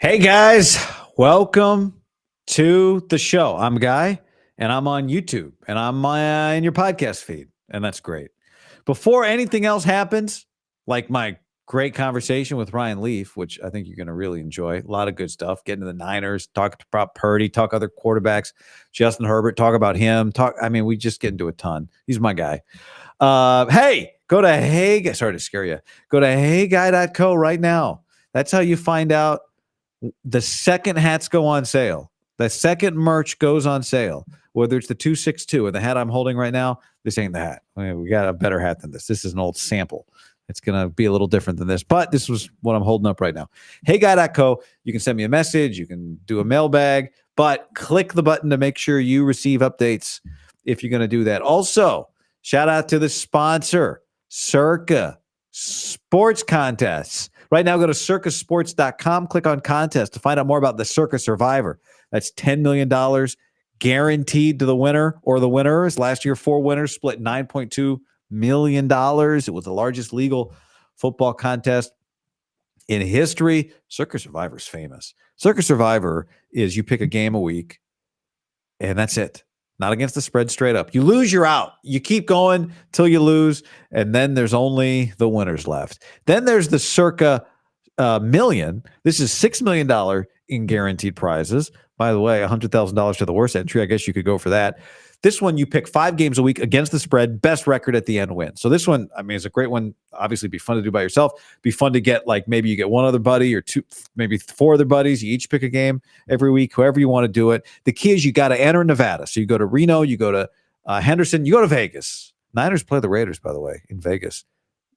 Hey guys, welcome to the show. I'm Guy, and I'm on YouTube, and I'm in your podcast feed, and that's great. Before anything else happens, like my great conversation with Ryan Leaf, which I think you're going to really enjoy, a lot of good stuff. Get into the Niners, talk to Brock Purdy, talk other quarterbacks, Justin Herbert, talk about him. We just get into a ton. He's my guy. Hey, go to sorry to scare you. Go to heyguy.co right now. That's how you find out the second hats go on sale. The second merch goes on sale, whether it's the 262 or the hat I'm holding right now. This ain't the hat. We got a better hat than this. This is an old sample. It's going to be a little different than this, but this was what I'm holding up right now. Heyguy.co. You can send me a message. You can do a mailbag, but click the button to make sure you receive updates if you're going to do that. Also, shout out to the sponsor, CIRCA Sports Contests. Right now, go to circasports.com, click on contest to find out more about the CIRCA Survivor. That's $10 million guaranteed to the winner or the winners. Last year, 4 winners split $9.2 million. It was the largest legal football contest in history. CIRCA Survivor is famous. CIRCA Survivor is you pick a game a week, and that's it. Not against the spread, straight up. You lose, you're out. You keep going till you lose, and then there's only the winners left. Then there's the CIRCA million. This is $6 million in guaranteed prizes. By the way, $100,000 to the worst entry. I guess you could go for that. This one, you pick 5 games a week against the spread. Best record at the end wins. So this one, is a great one. Obviously, be fun to do by yourself. Be fun to get, maybe you get one other buddy or 2, maybe 4 other buddies. You each pick a game every week, whoever you want to do it. The key is you got to enter Nevada. So you go to Reno, you go to Henderson, you go to Vegas. Niners play the Raiders, by the way, in Vegas.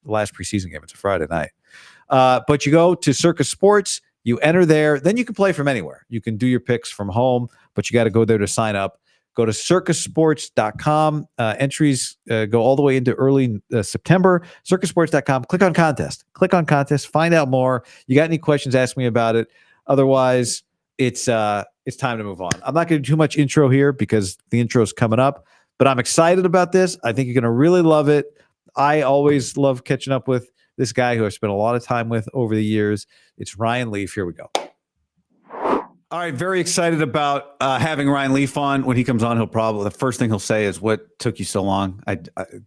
The last preseason game. It's a Friday night. But you go to CIRCA Sports. You enter there. Then you can play from anywhere. You can do your picks from home, but you got to go there to sign up. Go to circasports.com. Entries go all the way into early September. Circasports.com. Click on contest. Find out more. You got any questions, ask me about it. Otherwise, it's time to move on. I'm not going to do too much intro here because the intro is coming up, but I'm excited about this. I think you're going to really love it. I always love catching up with this guy who I've spent a lot of time with over the years. It's Ryan Leaf. Here we go. All right, very excited about having Ryan Leaf on. When he comes on, the first thing he'll say is, "What took you so long?"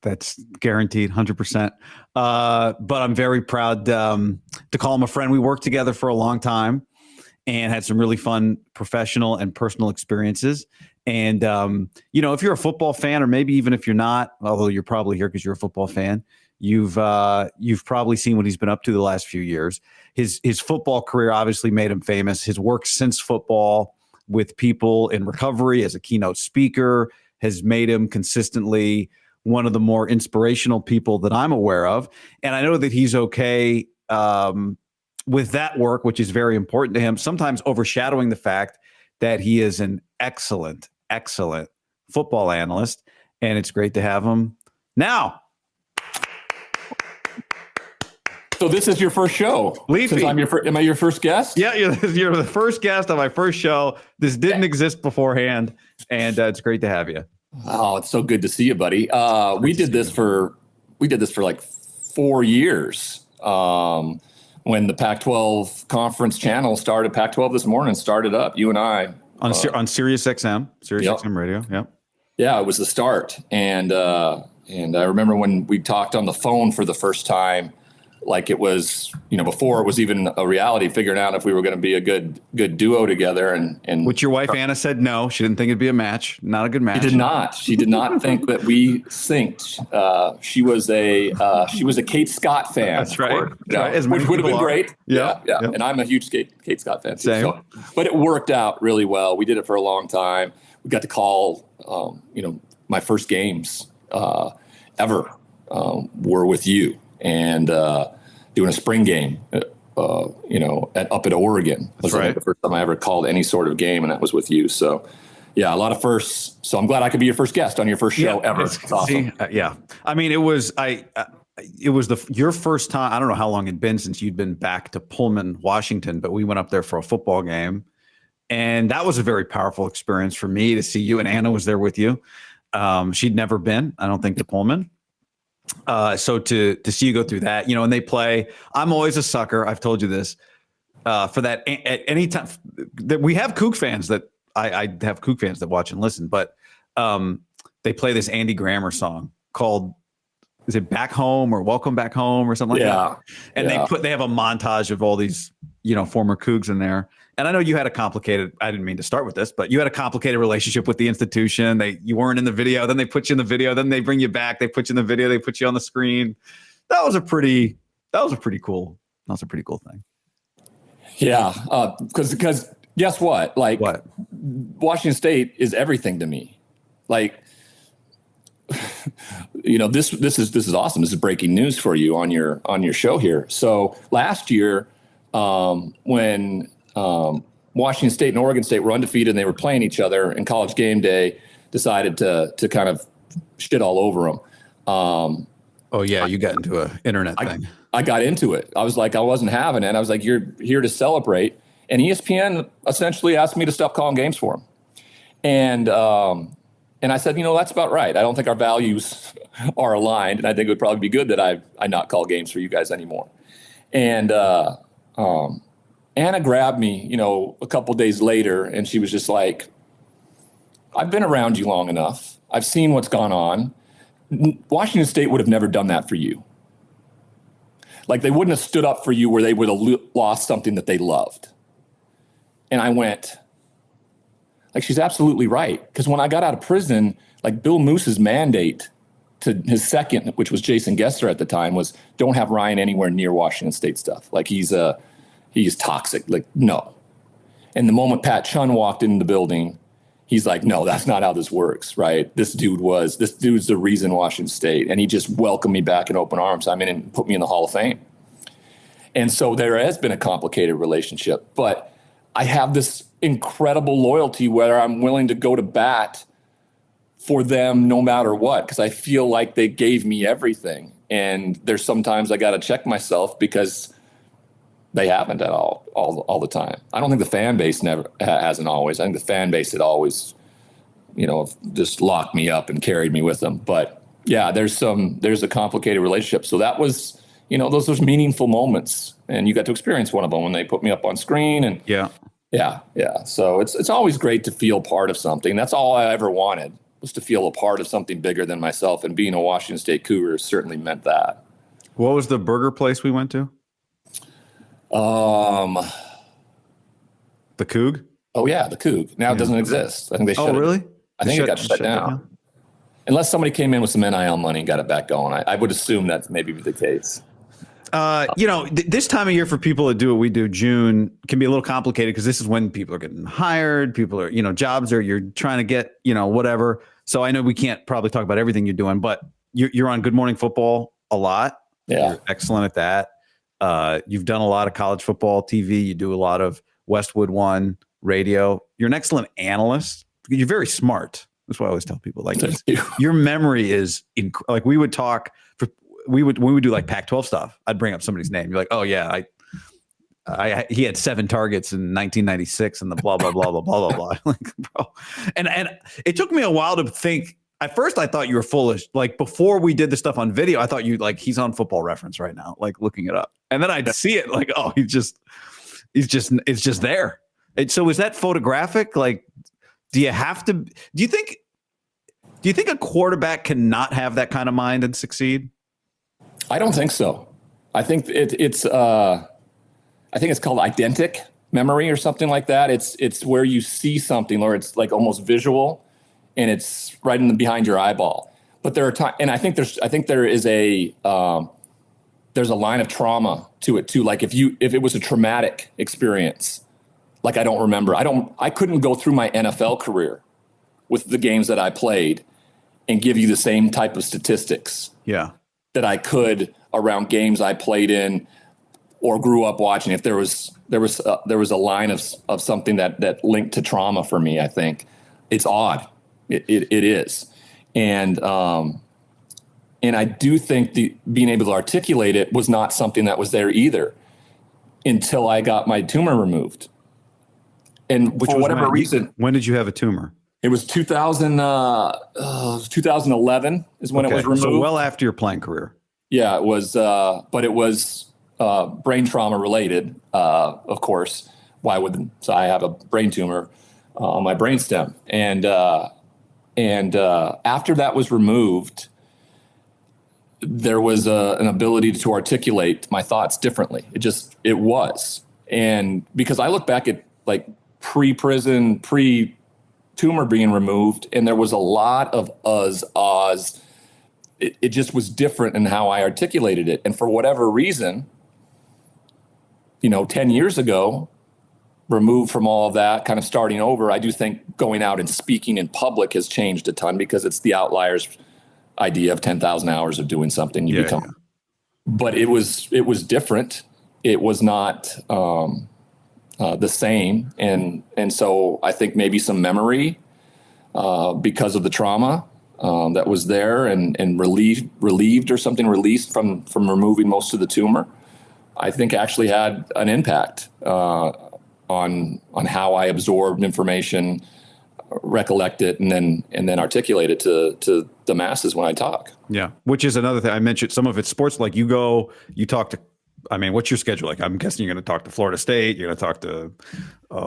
That's guaranteed, 100%. But I'm very proud to call him a friend. We worked together for a long time and had some really fun professional and personal experiences. And if you're a football fan, or maybe even if you're not, although you're probably here because you're a football fan, you've probably seen what he's been up to the last few years. His football career obviously made him famous. His work since football with people in recovery as a keynote speaker has made him consistently one of the more inspirational people that I'm aware of. And I know that he's okay with that work, which is very important to him, sometimes overshadowing the fact that he is an excellent football analyst. And it's great to have him now. So this is your first show. Leafy. Am I your first guest? Yeah, you're the first guest on my first show. This didn't exist beforehand, and it's great to have you. Oh, it's so good to see you, buddy. We did this for like 4 years. When the Pac-12 conference channel started, Pac-12 This Morning started up. You and I on Sirius XM radio. Yep. Yeah, it was the start, and I remember when we talked on the phone for the first time. Like it was, before it was even a reality, figuring out if we were going to be a good duo together. And which your wife Anna said no, she didn't think it'd be a match, not a good match. She did not think that we synced. She was a Kate Scott fan. That's right. Which would have been great. Yeah. And I'm a huge Kate Scott fan too. Same. But it worked out really well. We did it for a long time. We got to call, my first games ever were with you. And doing a spring game, up at Oregon. That's right. The first time I ever called any sort of game, and that was with you. So, yeah, a lot of firsts. So I'm glad I could be your first guest on your first show ever. It's awesome. Yeah. It was your first time. I don't know how long it'd been since you'd been back to Pullman, Washington, but we went up there for a football game, and that was a very powerful experience for me to see you. And Anna was there with you. She'd never been, I don't think, to Pullman. So to see you go through that, and they play, I'm always a sucker. I've told you this. for that at any time that we have Kook fans that I have Kook fans that watch and listen, but they play this Andy Grammer song called, is it Back Home or Welcome Back Home or something like that? And they have a montage of all these, former Cougs in there. And I know you had a complicated, I didn't mean to start with this, but you had a complicated relationship with the institution. You weren't in the video, then they put you in the video, then they bring you back, they put you in the video, they put you on the screen. That was a pretty cool thing. Yeah. Because guess what? Like, what? Washington State is everything to me. Like, this is awesome. This is breaking news for you on your show here. So last year, when Washington State and Oregon State were undefeated and they were playing each other, and College Game Day decided to kind of shit all over them. Oh yeah, you got into an internet thing. I got into it. I was like, I wasn't having it. I was like, you're here to celebrate. And ESPN essentially asked me to stop calling games for them. And I said, that's about right. I don't think our values are aligned, and I think it would probably be good that I not call games for you guys anymore. And Anna grabbed me, a couple days later, and she was just like, I've been around you long enough. I've seen what's gone on. Washington State would have never done that for you. Like, they wouldn't have stood up for you where they would have lost something that they loved. And I went, like, she's absolutely right. Because when I got out of prison, like, Bill Moose's mandate to his second, which was Jason Gesser at the time, was don't have Ryan anywhere near Washington State stuff. Like, he's toxic. Like, no. And the moment Pat Chun walked in the building, he's like, no, that's not how this works, right? This dude's the reason Washington State. And he just welcomed me back in open arms. I mean, and put me in the Hall of Fame. And so there has been a complicated relationship, but I have this incredible loyalty where I'm willing to go to bat for them no matter what, because I feel like they gave me everything. And there's sometimes I got to check myself because they haven't at all the time. I don't think the fan base hasn't always. I think the fan base had always, just locked me up and carried me with them. But yeah, there's a complicated relationship. So that was, those meaningful moments, and you got to experience one of them when they put me up on screen. And yeah. So it's always great to feel part of something. That's all I ever wanted, was to feel a part of something bigger than myself. And being a Washington State Cougar certainly meant that. What was the burger place we went to? The Coug? Oh yeah, the Coug. Now it doesn't exist. I think they shut it. Really? I think it got shut down. Unless somebody came in with some NIL money and got it back going. I would assume that's maybe the case. This time of year for people that do what we do, June, can be a little complicated because this is when people are getting hired. People are, jobs are, you're trying to get, whatever. So I know we can't probably talk about everything you're doing, but you're on Good Morning Football a lot. Yeah. You're excellent at that. You've done a lot of college football TV. You do a lot of Westwood One radio. You're an excellent analyst. You're very smart. That's what I always tell people. Like, your memory is like, we would talk when we would do like Pac-12 stuff. I'd bring up somebody's name. You're like, oh yeah, he had 7 targets in 1996 and the blah blah blah blah blah blah blah. Like, bro, and it took me a while to think. At first, I thought you were foolish. Like, before we did the stuff on video, I thought you he's on Football Reference right now, like looking it up. And then I'd see it like, oh, it's just there. So is that photographic? Like, do you think a quarterback cannot have that kind of mind and succeed? I don't think so. I think it's called eidentic memory or something like that. It's where you see something, or it's like almost visual, and it's right behind your eyeball. But there are times, and I think there is there's a line of trauma to it too. Like if it was a traumatic experience, like I don't remember. I couldn't go through my NFL career with the games that I played and give you the same type of statistics. Yeah. That I could around games I played in or grew up watching. If there was a line of something that linked to trauma for me, I think it's odd. It is. And I do think being able to articulate it was not something that was there either until I got my tumor removed. And for whatever reason. When did you have a tumor? It was 2011 is when it was removed. So well after your playing career. Yeah, it was. But it was brain trauma related, of course. Why wouldn't? So I have a brain tumor on my brainstem. And after that was removed, there was an ability to articulate my thoughts differently. It was. And because I look back at like pre-prison, pre-tumor being removed, and there was a lot of ahs. It just was different in how I articulated it. And for whatever reason, 10 years ago, removed from all of that, kind of starting over, I do think going out and speaking in public has changed a ton, because it's the outliers idea of 10,000 hours of doing something you become. Yeah. But it was different. It was not the same. And so I think maybe some memory because of the trauma that was there and relieved or something, released from removing most of the tumor, I think actually had an impact on how I absorbed information, recollect it, and then articulate it to the masses when I talk. Yeah, which is another thing I mentioned. Some of it's sports, like you talk to. I mean, what's your schedule like? I'm guessing you're going to talk to Florida State. You're going to talk to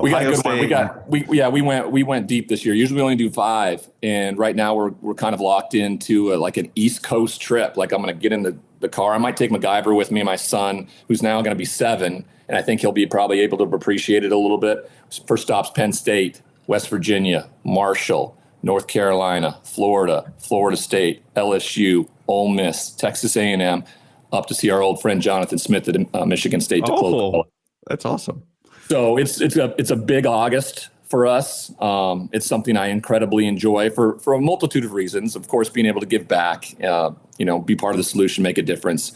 we got a good State. one. We went deep this year. Usually we only do 5, and right now we're kind of locked into like an East Coast trip. Like I'm going to get in the car. I might take MacGyver with me and my son, who's now going to be 7, and I think he'll be probably able to appreciate it a little bit. First stop's Penn State, West Virginia, Marshall, North Carolina, Florida, Florida State, LSU, Ole Miss, Texas A&M, up to see our old friend Jonathan Smith at Michigan State to close. That's awesome. So it's a big August for us. It's something I incredibly enjoy for a multitude of reasons. Of course, being able to give back, be part of the solution, make a difference.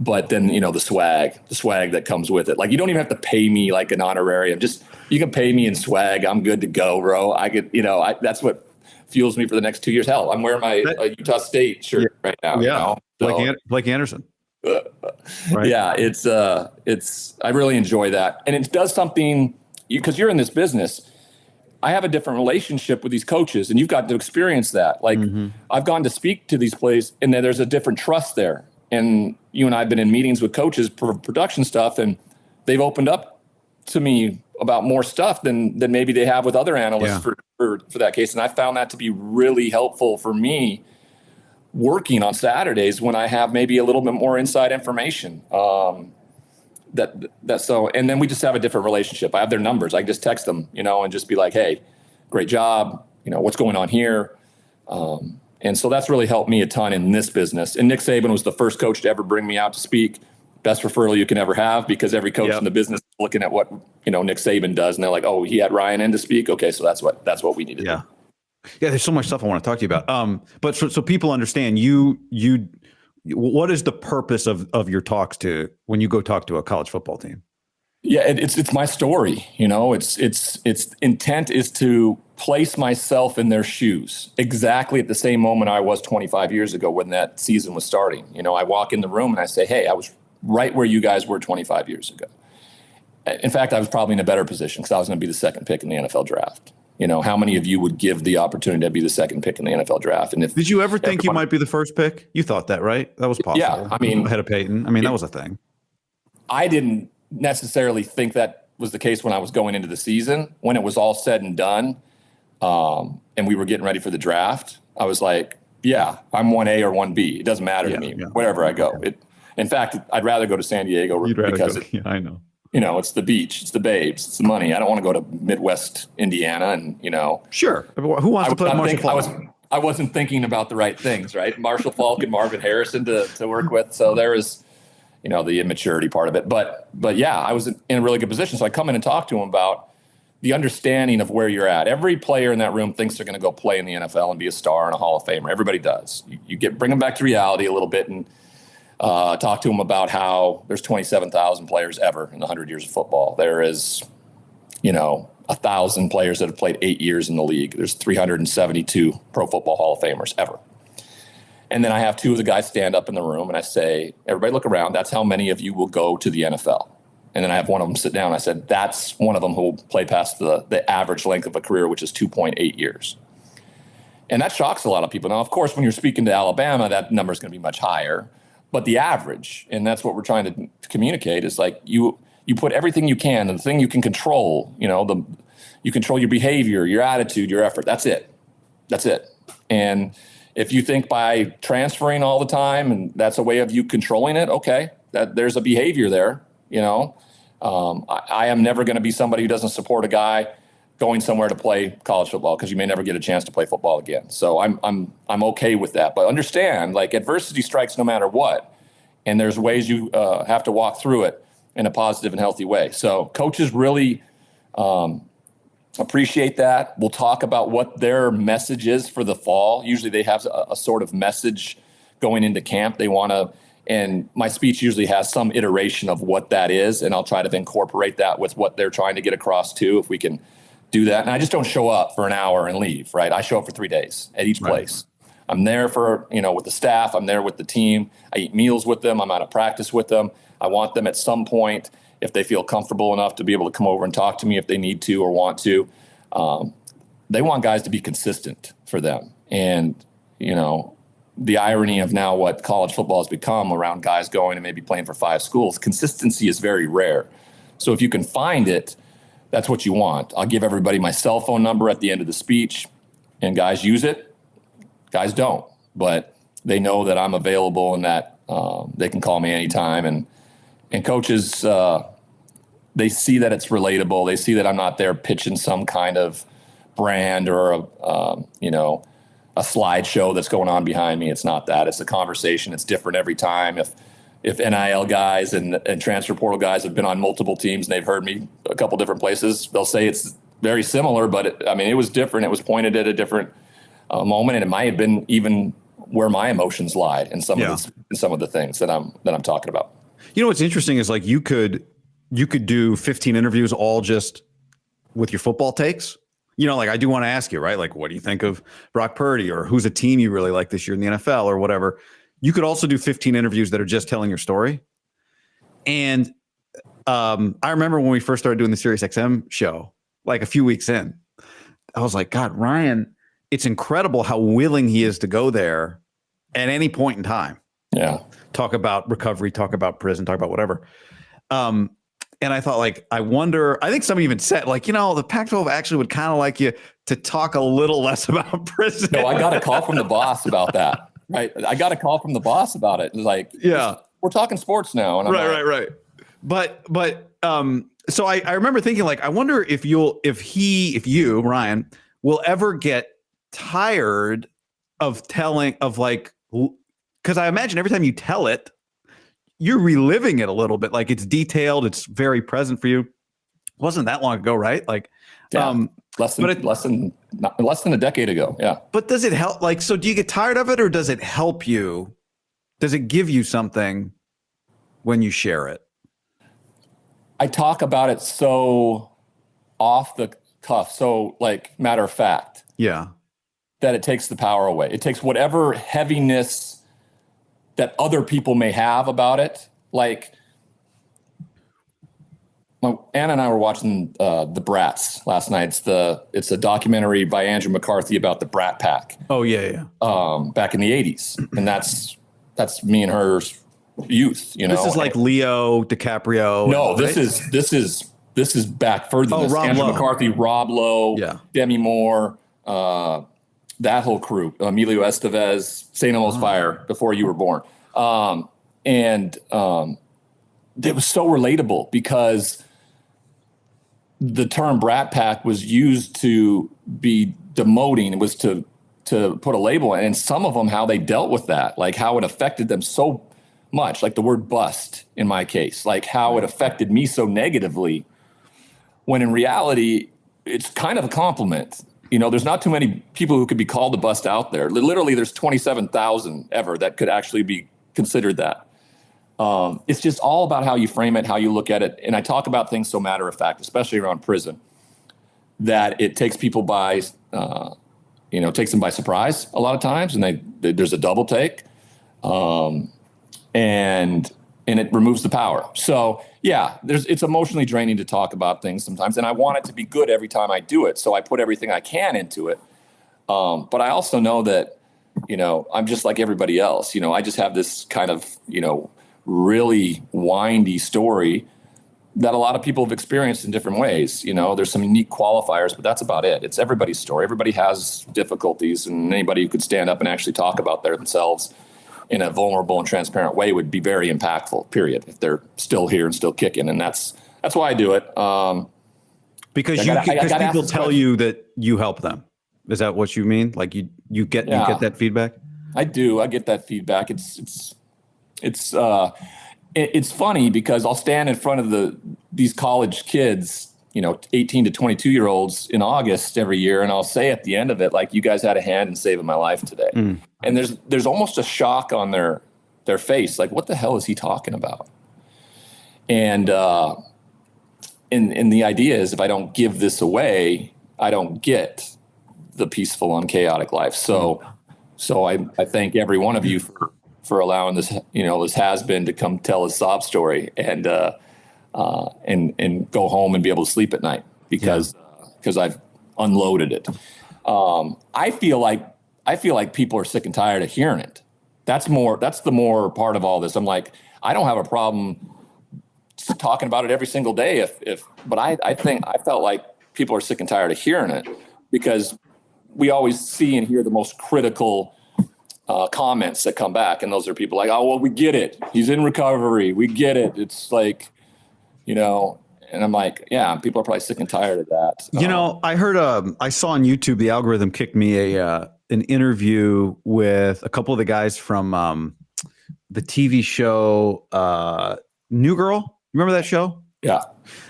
But then, the swag that comes with it. Like, you don't even have to pay me like an honorarium. Just, you can pay me in swag. I'm good to go, bro. I could, that's what fuels me for the next 2 years. Hell, I'm wearing my Utah State shirt right now. Yeah. Blake Anderson. Right. Yeah, I really enjoy that. And it does something, because you're in this business. I have a different relationship with these coaches, and you've got to experience that. Like, I've gone to speak to these places, and there's a different trust there. And you and I have been in meetings with coaches for production stuff, and they've opened up to me about more stuff than maybe they have with other analysts for that case. And I found that to be really helpful for me working on Saturdays when I have maybe a little bit more inside information. And then we just have a different relationship. I have their numbers. I can just text them, and just be like, hey, great job. What's going on here? And so that's really helped me a ton in this business. And Nick Saban was the first coach to ever bring me out to speak. Best referral you can ever have, because every coach in the business is looking at what, Nick Saban does. And they're like, oh, he had Ryan in to speak. Okay. So that's what we need to do. Yeah. There's so much stuff I want to talk to you about. But so people understand what is the purpose of your talks when you go talk to a college football team? Yeah, it's my story. Its intent is to place myself in their shoes exactly at the same moment I was 25 years ago when that season was starting. I walk in the room and I say, hey, I was right where you guys were 25 years ago. In fact, I was probably in a better position because I was going to be the second pick in the NFL draft. How many of you would give the opportunity to be the second pick in the NFL draft? And did you ever think you might be the first pick? You thought that, right? That was possible. Yeah, ahead of Peyton. that was a thing. I didn't necessarily think that was the case when I was going into the season. When it was all said and done, and we were getting ready for the draft, I was like, yeah, I'm 1A or 1B. It doesn't matter to me, wherever I go. In fact, I'd rather go to San Diego because I know. It's the beach, it's the babes, it's the money. I don't want to go to Midwest Indiana and, Sure. Who wants to play Marshall Falk? I wasn't thinking about the right things, right? Marshall Falk and Marvin Harrison to work with. So there is, the immaturity part of it. But yeah, I was in a really good position. So I come in and talk to them about the understanding of where you're at. Every player in that room thinks they're going to go play in the NFL and be a star and a Hall of Famer. Everybody does. You bring them back to reality a little bit and talk to them about how there's 27,000 players ever in the 100 years of football. There is, 1,000 players that have played 8 years in the league. There's 372 Pro Football Hall of Famers ever. And then I have 2 of the guys stand up in the room and I say, everybody look around. That's how many of you will go to the NFL. And then I have one of them sit down. I said, that's one of them who will play past the average length of a career, which is 2.8 years. And that shocks a lot of people. Now, of course, when you're speaking to Alabama, that number is going to be much higher. but the average, and that's what we're trying to communicate, is like you put everything you can, and the thing you can control, you control your behavior, your attitude, your effort. That's it. And if you think by transferring all the time and that's a way of you controlling it, okay, that there's a behavior there. I am never going to be somebody who doesn't support a guy going somewhere to play college football, because you may never get a chance to play football again. So I'm okay with that. But understand, like, adversity strikes no matter what, and there's ways you have to walk through it in a positive and healthy way. So coaches really appreciate that. We'll talk about what their message is for the fall. Usually they have a sort of message going into camp. They want to, and my speech usually has some iteration of what that is, and I'll try to incorporate that with what they're trying to get across too, if we can do that. And I just don't show up for an hour and leave, right? I show up for 3 days at each place. I'm there for, with the staff. I'm there with the team. I eat meals with them. I'm out of practice with them. I want them at some point, if they feel comfortable enough, to be able to come over and talk to me if they need to or want to. They want guys to be consistent for them. And, the irony of now what college football has become around guys going and maybe playing for 5 schools, consistency is very rare. So if you can find it, that's what you want. I'll give everybody my cell phone number at the end of the speech, and guys use it. Guys don't, but they know that I'm available and that they can call me anytime. And coaches, they see that it's relatable. They see that I'm not there pitching some kind of brand or a slideshow that's going on behind me. It's not that. It's a conversation. It's different every time. If NIL guys and transfer portal guys have been on multiple teams and they've heard me a couple different places, they'll say it's very similar, but it was different. It was pointed at a different moment, and it might have been even where my emotions lied in some of the things that I'm talking about. What's interesting is, like, you could do 15 interviews all just with your football takes. Like, I do want to ask you, right? Like, what do you think of Brock Purdy, or who's a team you really like this year in the NFL, or whatever? You could also do 15 interviews that are just telling your story. And I remember when we first started doing the SiriusXM show, like a few weeks in, I was like, God, Ryan, it's incredible how willing he is to go there at any point in time. Yeah. Talk about recovery, talk about prison, talk about whatever. And I thought, like, I wonder, I think somebody even said, like, the Pac-12 actually would kind of like you to talk a little less about prison. No, I got a call from the boss about that. Right. I got a call from the boss about it. Like, we're talking sports now. And I'm right. But so I remember thinking, like, I wonder if you, Ryan, will ever get tired of telling, because I imagine every time you tell it, you're reliving it a little bit. Like, it's detailed. It's very present for you. It wasn't that long ago, right? Like, less than a decade ago. Yeah. But does it help? Like, so do you get tired of it, or does it help you? Does it give you something when you share it? I talk about it so off the cuff, so, like, matter of fact. Yeah. That it takes the power away. It takes whatever heaviness that other people may have about it. Like, Anna and I were watching The Brats last night. It's a documentary by Andrew McCarthy about the Brat Pack. Oh yeah. Back in the 80s, and that's me and her youth. This is like Leo DiCaprio. No, this is back further than this. Andrew McCarthy, Rob Lowe, Demi Moore, that whole crew, Emilio Estevez, St. Elmo's Fire, before you were born. And it was so relatable, because the term Brat Pack was used to be demoting. It was to put a label on it. And some of them, how they dealt with that, like how it affected them so much, like the word bust in my case, like how it affected me so negatively, when in reality, it's kind of a compliment. There's not too many people who could be called a bust out there. Literally, there's 27,000 ever that could actually be considered that. It's just all about how you frame it, how you look at it. And I talk about things so matter of fact, especially around prison, that it takes people by, takes them by surprise a lot of times. And there's a double take, and it removes the power. So yeah, it's emotionally draining to talk about things sometimes. And I want it to be good every time I do it. So I put everything I can into it. But I also know that I'm just like everybody else. I just have this kind of, really windy story that a lot of people have experienced in different ways. There's some unique qualifiers, but that's about it. It's everybody's story. Everybody has difficulties, and anybody who could stand up and actually talk about themselves in a vulnerable and transparent way would be very impactful, period, if they're still here and still kicking. And that's why I do it. Because people tell you that you help them. Is that what you mean? Like you get that feedback? I do. I get that feedback. It's funny because I'll stand in front of these college kids, 18 to 22-year-olds in August every year, and I'll say at the end of it, like, you guys had a hand in saving my life today. And there's almost a shock on their face, like, what the hell is he talking about? And the idea is, if I don't give this away, I don't get the peaceful, unchaotic life. So I thank every one of you for allowing this, this has-been to come tell his sob story and go home and be able to sleep at night because I've unloaded it. I feel like people are sick and tired of hearing it. That's the more part of all this. I'm like, I don't have a problem talking about it every single day but I felt like people are sick and tired of hearing it, because we always see and hear the most critical comments that come back. And those are people like, oh, well, we get it. He's in recovery. We get it. It's like, and I'm like, yeah, people are probably sick and tired of that. I heard, I saw on YouTube, the algorithm kicked me an interview with a couple of the guys from the TV show New Girl. Remember that show? Yeah.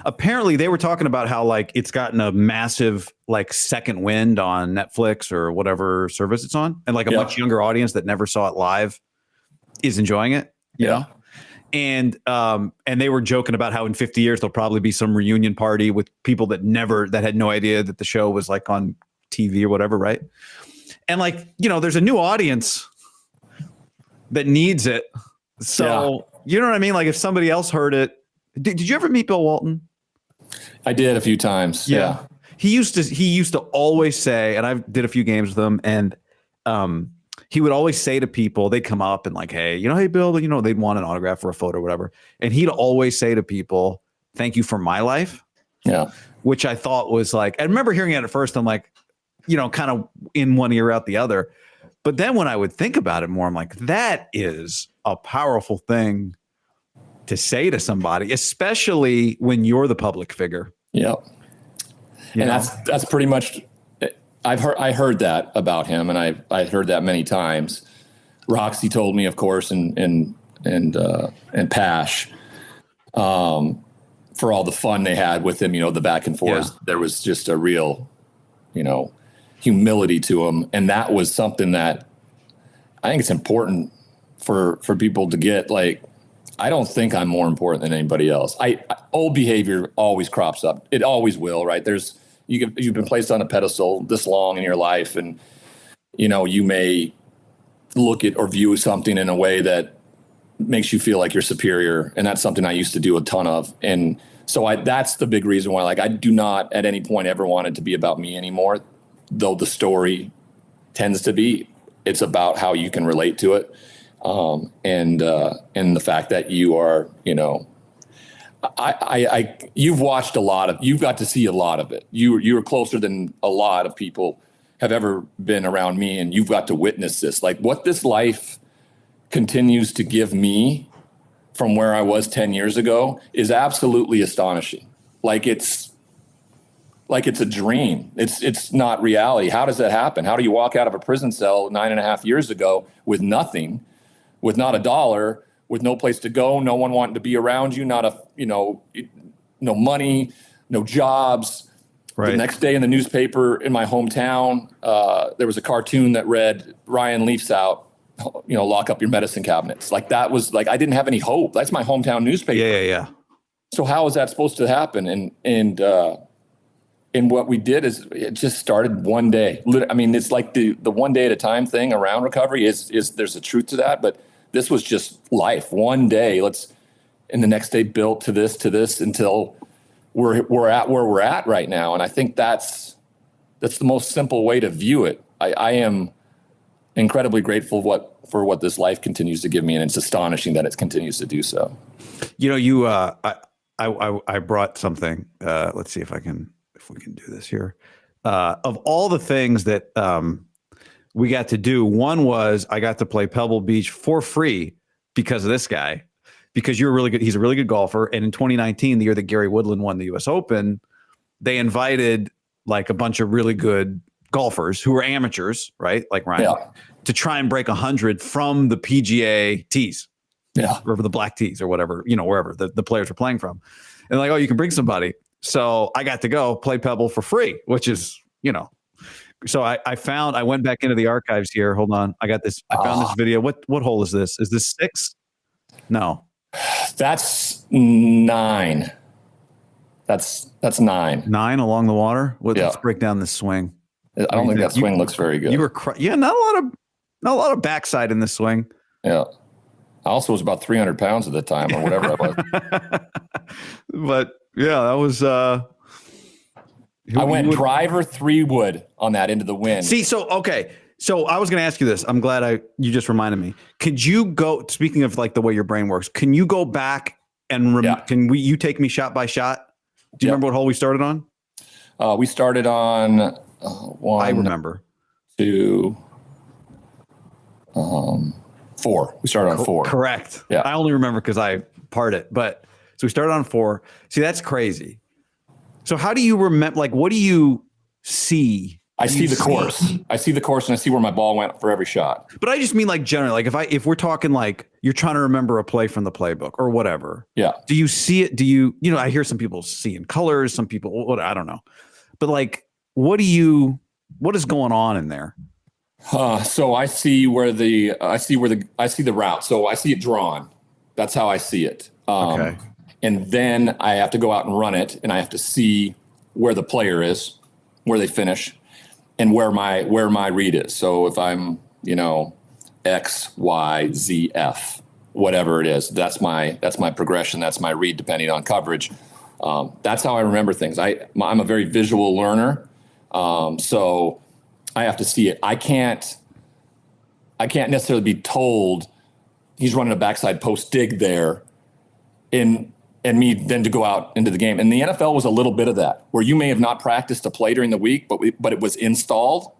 Apparently they were talking about how, like, it's gotten a massive, like, second wind on Netflix or whatever service it's on. And, like, a much younger audience that never saw it live is enjoying it, you know? And they were joking about how in 50 years, there'll probably be some reunion party with people that had no idea that the show was, like, on TV or whatever. Right. And, like, there's a new audience that needs it. So, you know what I mean? Like, if somebody else heard it. Did you ever meet Bill Walton? I did a few times. Yeah. He used to always say, and I did a few games with him, and he would always say to people, they'd come up and like, hey, hey, Bill, they'd want an autograph or a photo or whatever. And he'd always say to people, thank you for my life. Yeah. Which I thought was like, I remember hearing it at first. I'm like, kind of in one ear out the other. But then when I would think about it more, I'm like, that is a powerful thing to say to somebody, especially when you're the public figure. Yeah. And that's pretty much, I heard that about him, and I heard that many times. Roxy told me, of course, and Pash, for all the fun they had with him, the back and forth, there was just a real, humility to him. And that was something that I think it's important for people to get. Like, I don't think I'm more important than anybody else. Old behavior always crops up. It always will, right? You've been placed on a pedestal this long in your life, and you may look at or view something in a way that makes you feel like you're superior, and that's something I used to do a ton of. And so that's the big reason why, like, I do not at any point ever want it to be about me anymore, though the story tends to be. It's about how you can relate to it. And the fact that you are, you've watched you've got to see a lot of it. You're closer than a lot of people have ever been around me, and you've got to witness this. Like, what this life continues to give me from where I was 10 years ago is absolutely astonishing. Like it's a dream. It's not reality. How does that happen? How do you walk out of a prison cell 9.5 years ago with nothing? With not a dollar, with no place to go, no one wanting to be around you, no money, no jobs. Right. The next day in the newspaper in my hometown, there was a cartoon that read, Ryan Leaf's out, lock up your medicine cabinets. Like, that was like, I didn't have any hope. That's my hometown newspaper. Yeah. So how is that supposed to happen? And what we did is it just started one day. I mean, it's like the one day at a time thing around recovery is there's a truth to that, but this was just life. One day, and the next day built to this until we're at where we're at right now. And I think that's the most simple way to view it. I am incredibly grateful for what this life continues to give me, and it's astonishing that it continues to do so. You know, I brought something. Let's see if we can do this here. Of all the things that we got to do, one was I got to play Pebble Beach for free because of this guy. Because you're really good. He's a really good golfer. And in 2019, the year that Gary Woodland won the U.S. Open, they invited like a bunch of really good golfers who were amateurs, right? Like Ryan, to try and break 100 from the PGA tees, or the black tees or whatever, wherever the players were playing from. And like, oh, you can bring somebody. So I got to go play Pebble for free, which is, so I went back into the archives here. Hold on. I got this. I found this video. What hole is this? Is this 6? No. That's 9. That's 9. 9 along the water. Let's break down this swing. I don't think that swing looks very good. You were not a lot of backside in this swing. Yeah. I also was about 300 pounds at the time, or whatever I was. But yeah, that was. I went driver 3 wood on that into the wind. See, okay. So I was going to ask you this. I'm glad you just reminded me. Could you go, speaking of like the way your brain works, can you go back and you take me shot by shot? Do you remember what hole we started on? We started on 1. I remember. 2, 4. We started on 4. Correct. Yeah. I only remember because I part it. But so we started on 4. See, that's crazy. So how do you remember? Like, what do you see? I see the course. I see the course, and I see where my ball went for every shot. But I just mean like generally, like if we're talking like you're trying to remember a play from the playbook or whatever. Yeah. Do you see it? Do you I hear some people see in colors, some people, I don't know. But like, what is going on in there? So I see the route. So I see it drawn. That's how I see it. Okay. And then I have to go out and run it, and I have to see where the player is, where they finish, and where my read is. So if I'm, X, Y, Z, F, whatever it is, that's my progression. That's my read, depending on coverage. That's how I remember things. I'm a very visual learner. So I have to see it. I can't necessarily be told he's running a backside post dig there and me then to go out into the game. And the NFL was a little bit of that, where you may have not practiced a play during the week, but it was installed.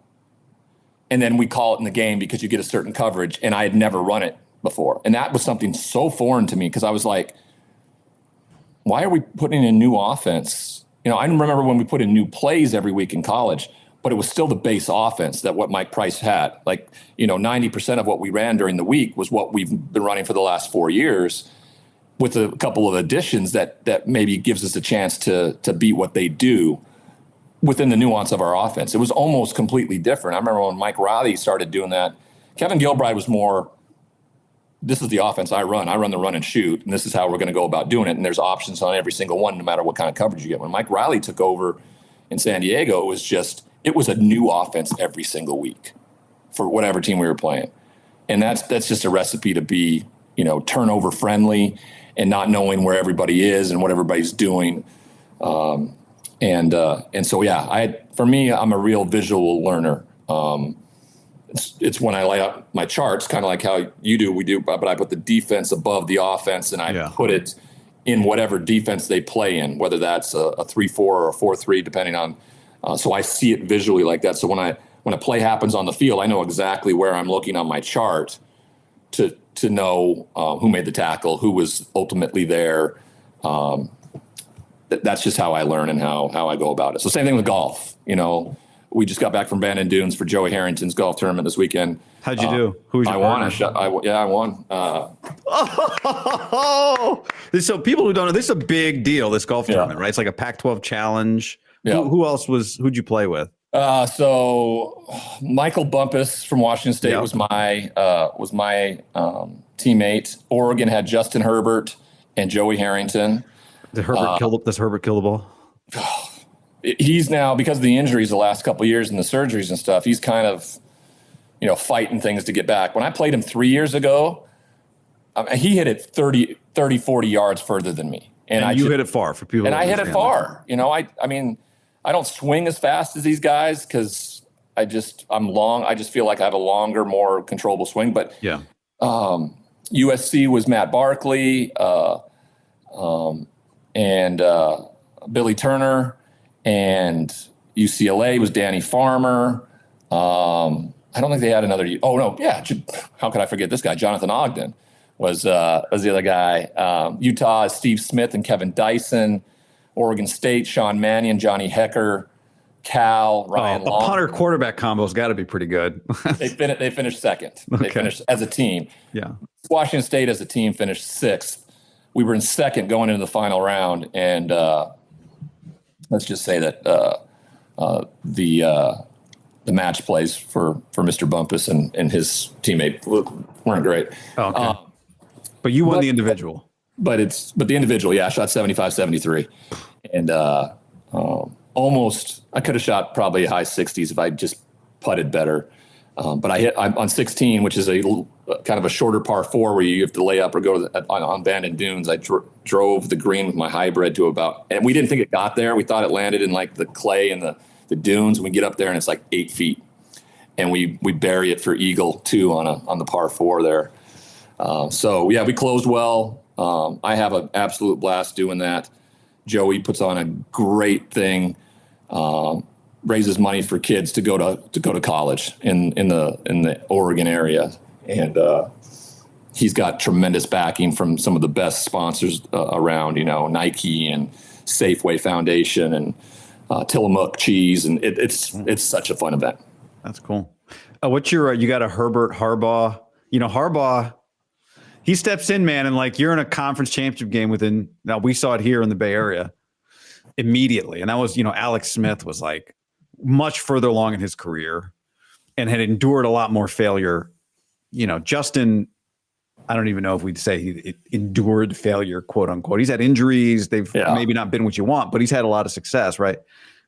And then we call it in the game because you get a certain coverage. And I had never run it before. And that was something so foreign to me, because I was like, why are we putting in new offense? I remember when we put in new plays every week in college, but it was still the base offense that what Mike Price had. Like, 90% of what we ran during the week was what we've been running for the last 4 years, with a couple of additions that maybe gives us a chance to beat what they do within the nuance of our offense. It was almost completely different. I remember when Mike Riley started doing that. Kevin Gilbride was more, this is the offense I run. I run the run and shoot, and this is how we're going to go about doing it. And there's options on every single one, no matter what kind of coverage you get. When Mike Riley took over in San Diego, it was a new offense every single week for whatever team we were playing. And that's just a recipe to be, turnover friendly and not knowing where everybody is and what everybody's doing. And so, for me, I'm a real visual learner. It's when I lay out my charts, kind of like how you do, but I put the defense above the offense, and I put it in whatever defense they play in, whether that's a 3-4 or a 4-3, depending on, so I see it visually like that. So when a play happens on the field, I know exactly where I'm looking on my chart to know who made the tackle, who was ultimately there. That's just how I learn and how I go about it. So same thing with golf. We just got back from Bandon Dunes for Joey Harrington's golf tournament this weekend. How'd you do? Who was your partner? I won. So people who don't know, this is a big deal, this golf tournament, right? It's like a Pac-12 challenge. Yeah. Who'd you play with? So Michael Bumpus from Washington State was my teammate. Oregon had Justin Herbert and Joey Harrington. Does Herbert kill the ball? He's now, because of the injuries the last couple of years and the surgeries and stuff, he's kind of, fighting things to get back. When I played him 3 years ago, he hit it 30, 40 yards further than me. And you hit it far for people. And I hit it far. I don't swing as fast as these guys because I'm long. I just feel like I have a longer, more controllable swing. But yeah, USC was Matt Barkley and Billy Turner, and UCLA was Danny Farmer. I don't think they had another. Oh no, yeah. How could I forget this guy? Jonathan Ogden was the other guy. Utah is Steve Smith and Kevin Dyson. Oregon State, Sean Mannion, Johnny Hecker. Cal, Ryan the Long. punter quarterback combo's got to be pretty good. They finished second. Okay. They finished as a team. Yeah. Washington State as a team finished sixth. We were in second going into the final round, and let's just say that the match plays for Mr. Bumpus and his teammate weren't great. Oh, okay. But you won the individual. But the individual, yeah, I shot 75-73, and almost, I could have shot probably high 60s if I just putted better. But I'm on 16, which is a kind of a shorter par 4 where you have to lay up or go to on abandoned dunes. I drove the green with my hybrid to about, and we didn't think it got there. We thought it landed in like the clay and the dunes. And we get up there and it's like 8 feet, and we bury it for eagle 2 on the par 4 there. So yeah, we closed well. I have an absolute blast doing that. Joey puts on a great thing. Raises money for kids to go to college in the Oregon area, and he's got tremendous backing from some of the best sponsors around. Nike and Safeway Foundation and Tillamook Cheese, and it's such a fun event. That's cool. What's your you got a Herbert Harbaugh? Harbaugh, he steps in, man, and like you're in a conference championship game within. Now we saw it here in the Bay Area immediately, and that was Alex Smith was like much further along in his career and had endured a lot more failure. Justin, I don't even know if we'd say he endured failure, quote unquote. He's had injuries. They've maybe not been what you want, but he's had a lot of success, right?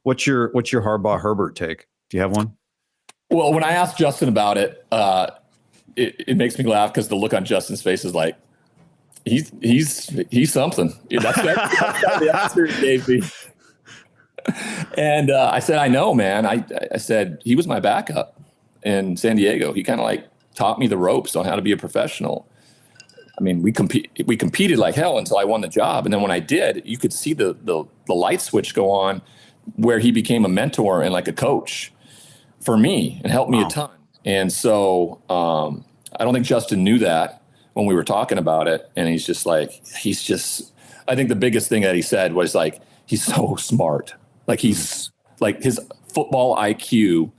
What's your Harbaugh Herbert take? Do you have one? Well, when I asked Justin about it, it makes me laugh because the look on Justin's face is like, he's something. That's the answer he gave me. And I said, I know, man. I said, he was my backup in San Diego. He kind of like taught me the ropes on how to be a professional. I mean, we competed like hell until I won the job. And then when I did, you could see the light switch go on where he became a mentor and like a coach for me and helped me a ton. And so I don't think Justin knew that when we were talking about it. And I think the biggest thing that he said was like, he's so smart. Like he's like his football IQ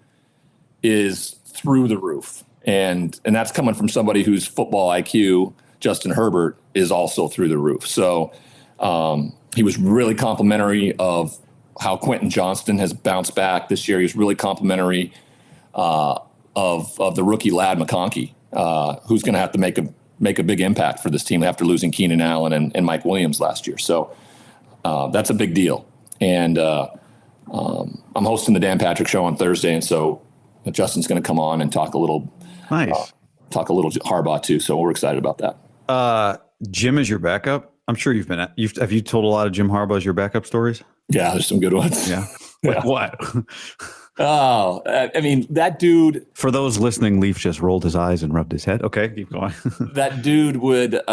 is through the roof. And that's coming from somebody whose football IQ, Justin Herbert, is also through the roof. So he was really complimentary of how Quentin Johnston has bounced back this year. He was really complimentary of the rookie Ladd McConkey, who's going to have to make a big impact for this team after losing Keenan Allen and Mike Williams last year. So that's a big deal. And I'm hosting the Dan Patrick Show on Thursday, and so Justin's going to come on and talk a little Harbaugh too. So we're excited about that. Jim is your backup. I'm sure have you told a lot of Jim Harbaugh as your backup stories? Yeah, there's some good ones. Yeah. Like what? Oh, I mean, that dude. For those listening, Leaf just rolled his eyes and rubbed his head. Okay, keep going. That dude would, and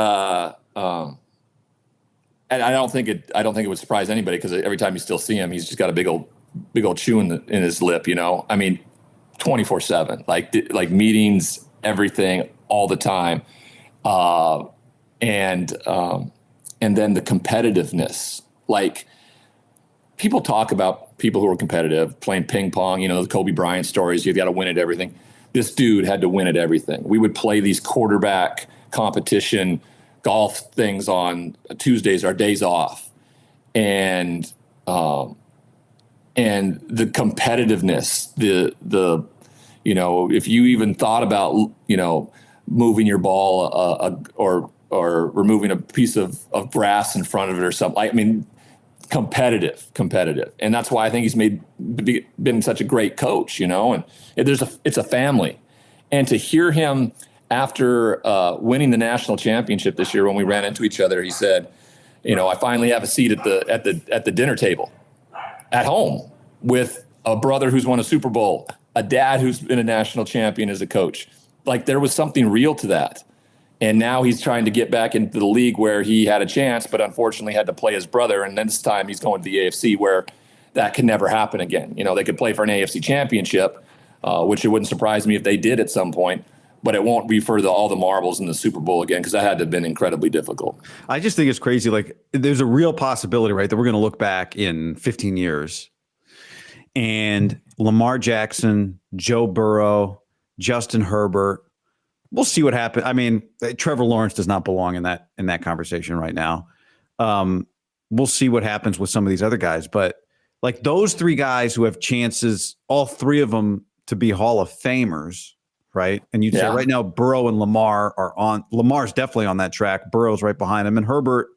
I don't think it would surprise anybody because every time you still see him, he's just got a big old chew in his lip. I mean, 24/7, like meetings, everything, all the time, and then the competitiveness. Like people talk about people who are competitive, playing ping pong. The Kobe Bryant stories. You've got to win at everything. This dude had to win at everything. We would play these quarterback competition golf things on Tuesdays, our days off, and the competitiveness, the if you even thought about moving your ball or removing a piece of grass in front of it or something. I mean, competitive, and that's why I think he's been such a great coach. And it's a family, and to hear him after winning the national championship this year, when we ran into each other, he said, I finally have a seat at the dinner table at home with a brother who's won a Super Bowl, a dad who's been a national champion as a coach. Like there was something real to that. And now he's trying to get back into the league where he had a chance, but unfortunately had to play his brother. And then this time he's going to the AFC where that can never happen again. You know, they could play for an AFC championship, which it wouldn't surprise me if they did at some point, but it won't be for all the marbles in the Super Bowl again, because that had to have been incredibly difficult. I just think it's crazy. Like there's a real possibility, right, that we're going to look back in 15 years and Lamar Jackson, Joe Burrow, Justin Herbert. We'll see what happens. I mean, Trevor Lawrence does not belong in that conversation right now. We'll see what happens with some of these other guys, but like those three guys who have chances, all three of them to be Hall of Famers, right? And you'd say right now, Burrow and Lamar are on. Lamar's definitely on that track. Burrow's right behind him, and Herbert's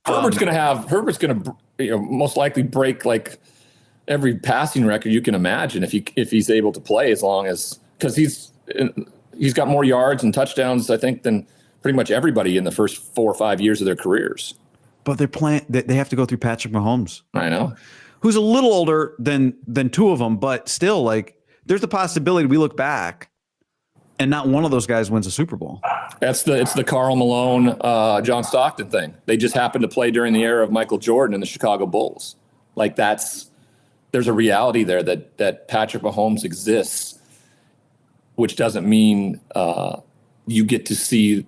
going to most likely break like every passing record you can imagine if he's able to play, as long as, because he's got more yards and touchdowns, I think, than pretty much everybody in the first 4 or 5 years of their careers. But they have to go through Patrick Mahomes. I know. Who's a little older than two of them, but still, like, there's the possibility we look back and not one of those guys wins a Super Bowl. It's the Karl Malone, John Stockton thing. They just happened to play during the era of Michael Jordan and the Chicago Bulls. Like there's a reality there that Patrick Mahomes exists, which doesn't mean you get to see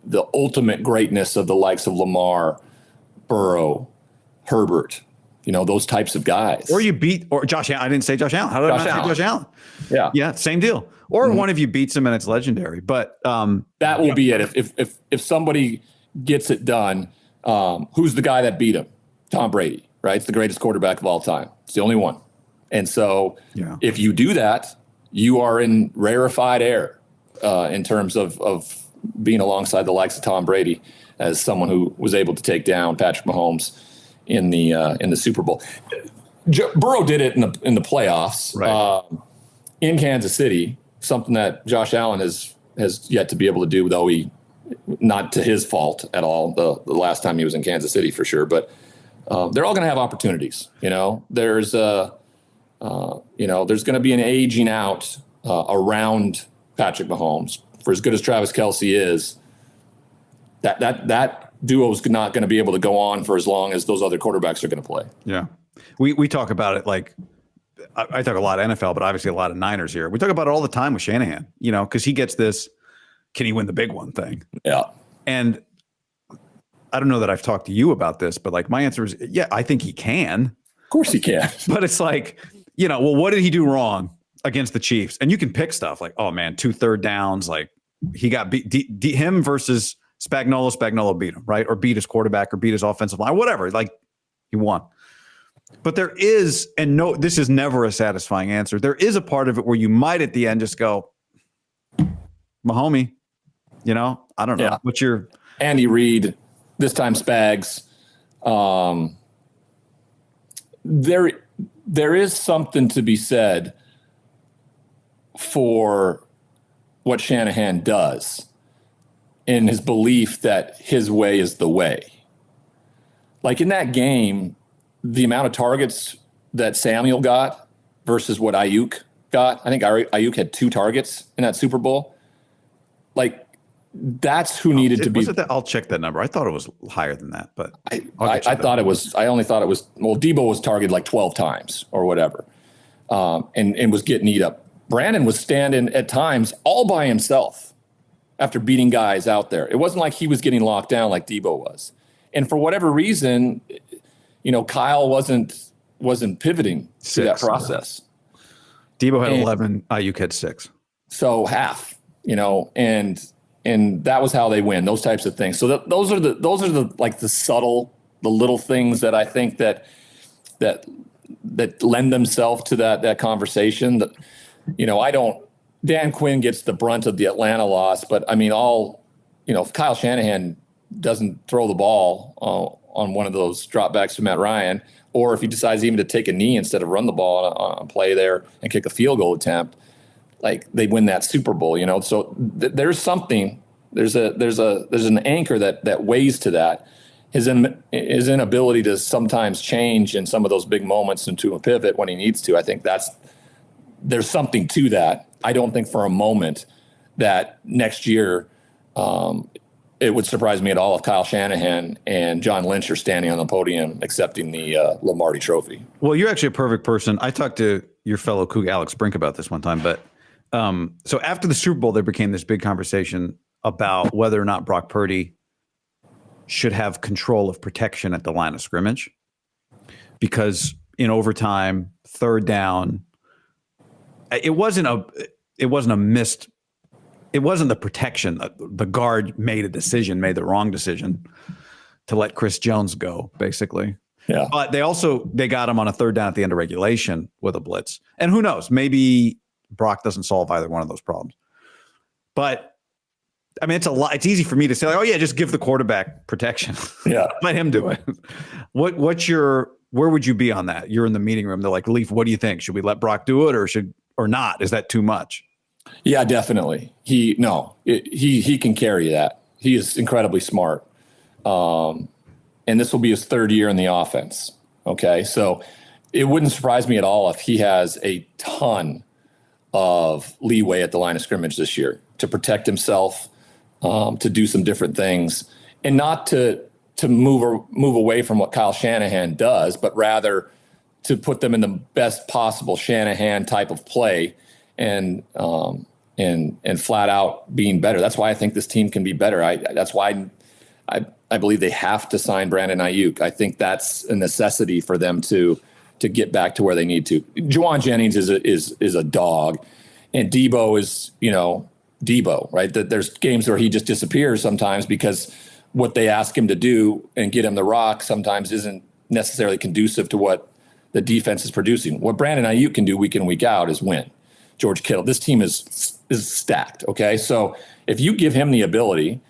the ultimate greatness of the likes of Lamar, Burrow, Herbert, those types of guys. Or Josh Allen. I didn't say Josh Allen. How did I not say Josh Allen? Yeah, same deal. Or one of you beats him and it's legendary. But that will be it. If somebody gets it done, who's the guy that beat him? Tom Brady, right? It's the greatest quarterback of all time. It's the only one. And so if you do that, you are in rarefied air in terms of being alongside the likes of Tom Brady as someone who was able to take down Patrick Mahomes in the Super Bowl. Burrow did it in the playoffs, right. In Kansas City, something that Josh Allen has yet to be able to do, though not to his fault at all. The last time he was in Kansas City for sure, but they're all going to have opportunities. There's there's going to be an aging out around Patrick Mahomes. For as good as Travis Kelce is, that duo is not going to be able to go on for as long as those other quarterbacks are going to play. Yeah. We talk about it like I talk a lot of NFL, but obviously a lot of Niners here. We talk about it all the time with Shanahan, because he gets this, can he win the big one thing? Yeah. And I don't know that I've talked to you about this, but like my answer is, yeah, I think he can. Of course he can. But it's like, well, what did he do wrong against the Chiefs? And you can pick stuff like, oh man, 2 third downs. Like he got beat, him versus Spagnuolo beat him, right? Or beat his quarterback or beat his offensive line, whatever. Like he won. But there is, and no, this is never a satisfying answer. There is a part of it where you might at the end just go, Mahomie, I don't know. Yeah. What's your Andy Reid, this time Spags. There is something to be said for what Shanahan does in his belief that his way is the way. Like in that game, the amount of targets that Samuel got versus what Ayuk got, I think Ayuk had 2 targets in that Super Bowl. Like that's who needed to be. I'll check that number. I thought it was higher than that, but I only thought it was, well, Debo was targeted like 12 times or whatever. And was getting eat up. Brandon was standing at times all by himself after beating guys out there. It wasn't like he was getting locked down like Debo was. And for whatever reason, Kyle wasn't pivoting through that process. Debo had 11, Ayuk had 6. So half, and that was how they win, those types of things. So those are the like the subtle, the little things that I think that lend themselves to that conversation. That, Dan Quinn gets the brunt of the Atlanta loss, but I mean, if Kyle Shanahan doesn't throw the ball on one of those dropbacks to Matt Ryan, or if he decides even to take a knee instead of run the ball on a play there and kick a field goal attempt, like they win that Super Bowl, So there's something, there's an anchor that weighs to that. His inability to sometimes change in some of those big moments into a pivot when he needs to. I think that's there's something to that. I don't think for a moment that next year it would surprise me at all if Kyle Shanahan and John Lynch are standing on the podium accepting the Lombardi Trophy. Well, you're actually a perfect person. I talked to your fellow Coug, Alex Brink, about this one time. But so after the Super Bowl, there became this big conversation about whether or not Brock Purdy should have control of protection at the line of scrimmage, because in overtime, third down, it wasn't the protection. The guard made the wrong decision to let Chris Jones go, basically. Yeah. But they got him on a third down at the end of regulation with a blitz. And who knows, maybe Brock doesn't solve either one of those problems. But I mean, it's easy for me to say, like, oh yeah, just give the quarterback protection. Yeah. Let him do it. Where would you be on that? You're in the meeting room. They're like, Leaf, what do you think? Should we let Brock do it or not? Is that too much? Yeah, definitely. He can carry that. He is incredibly smart. And this will be his third year in the offense. Okay. So it wouldn't surprise me at all if he has a ton of leeway at the line of scrimmage this year to protect himself, to do some different things, and not to move away from what Kyle Shanahan does, but rather to put them in the best possible Shanahan type of play and flat out being better. That's why I think this team can be better. That's why I believe they have to sign Brandon Ayuk. I think that's a necessity for them to get back to where they need to. Juwan Jennings is a dog, and Debo is, Debo, right? There's games where he just disappears sometimes because what they ask him to do and get him the rock sometimes isn't necessarily conducive to what the defense is producing. What Brandon Ayuk can do week in, week out is win. George Kittle, this team is stacked. Okay. So if you give him the ability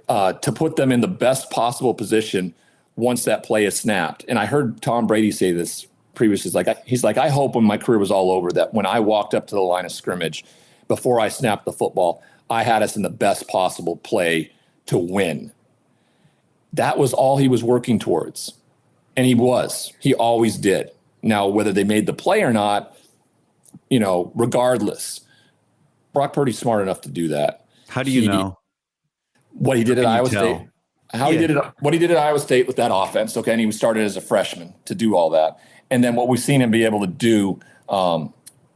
to put them in the best possible position once that play is snapped. And I heard Tom Brady say this previously. He's like, I hope when my career was all over that when I walked up to the line of scrimmage, before I snapped the football, I had us in the best possible play to win. That was all he was working towards. And he always did. Now, whether they made the play or not, regardless, Brock Purdy's smart enough to do that. How do you know? What he did at Iowa State. What he did at Iowa State with that offense. Okay. And he started as a freshman to do all that. And then what we've seen him be able to do,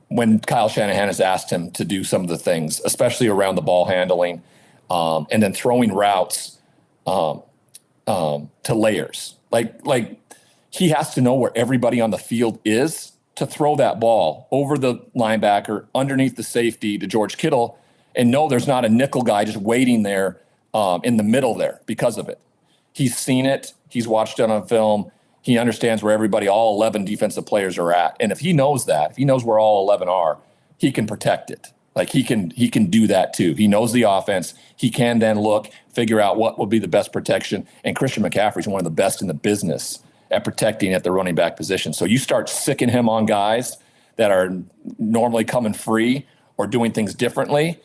when Kyle Shanahan has asked him to do some of the things, especially around the ball handling, and then throwing routes to layers. Like he has to know where everybody on the field is to throw that ball over the linebacker, underneath the safety to George Kittle, and know there's not a nickel guy just waiting there in the middle there because of it. He's seen it. He's watched it on film. He understands where all 11 defensive players are at. And if he knows that, if he knows where all 11 are, he can protect it. Like he can do that too. He knows the offense. He can then figure out what will be the best protection. And Christian McCaffrey's one of the best in the business at protecting at the running back position. So you start sicking him on guys that are normally coming free or doing things differently,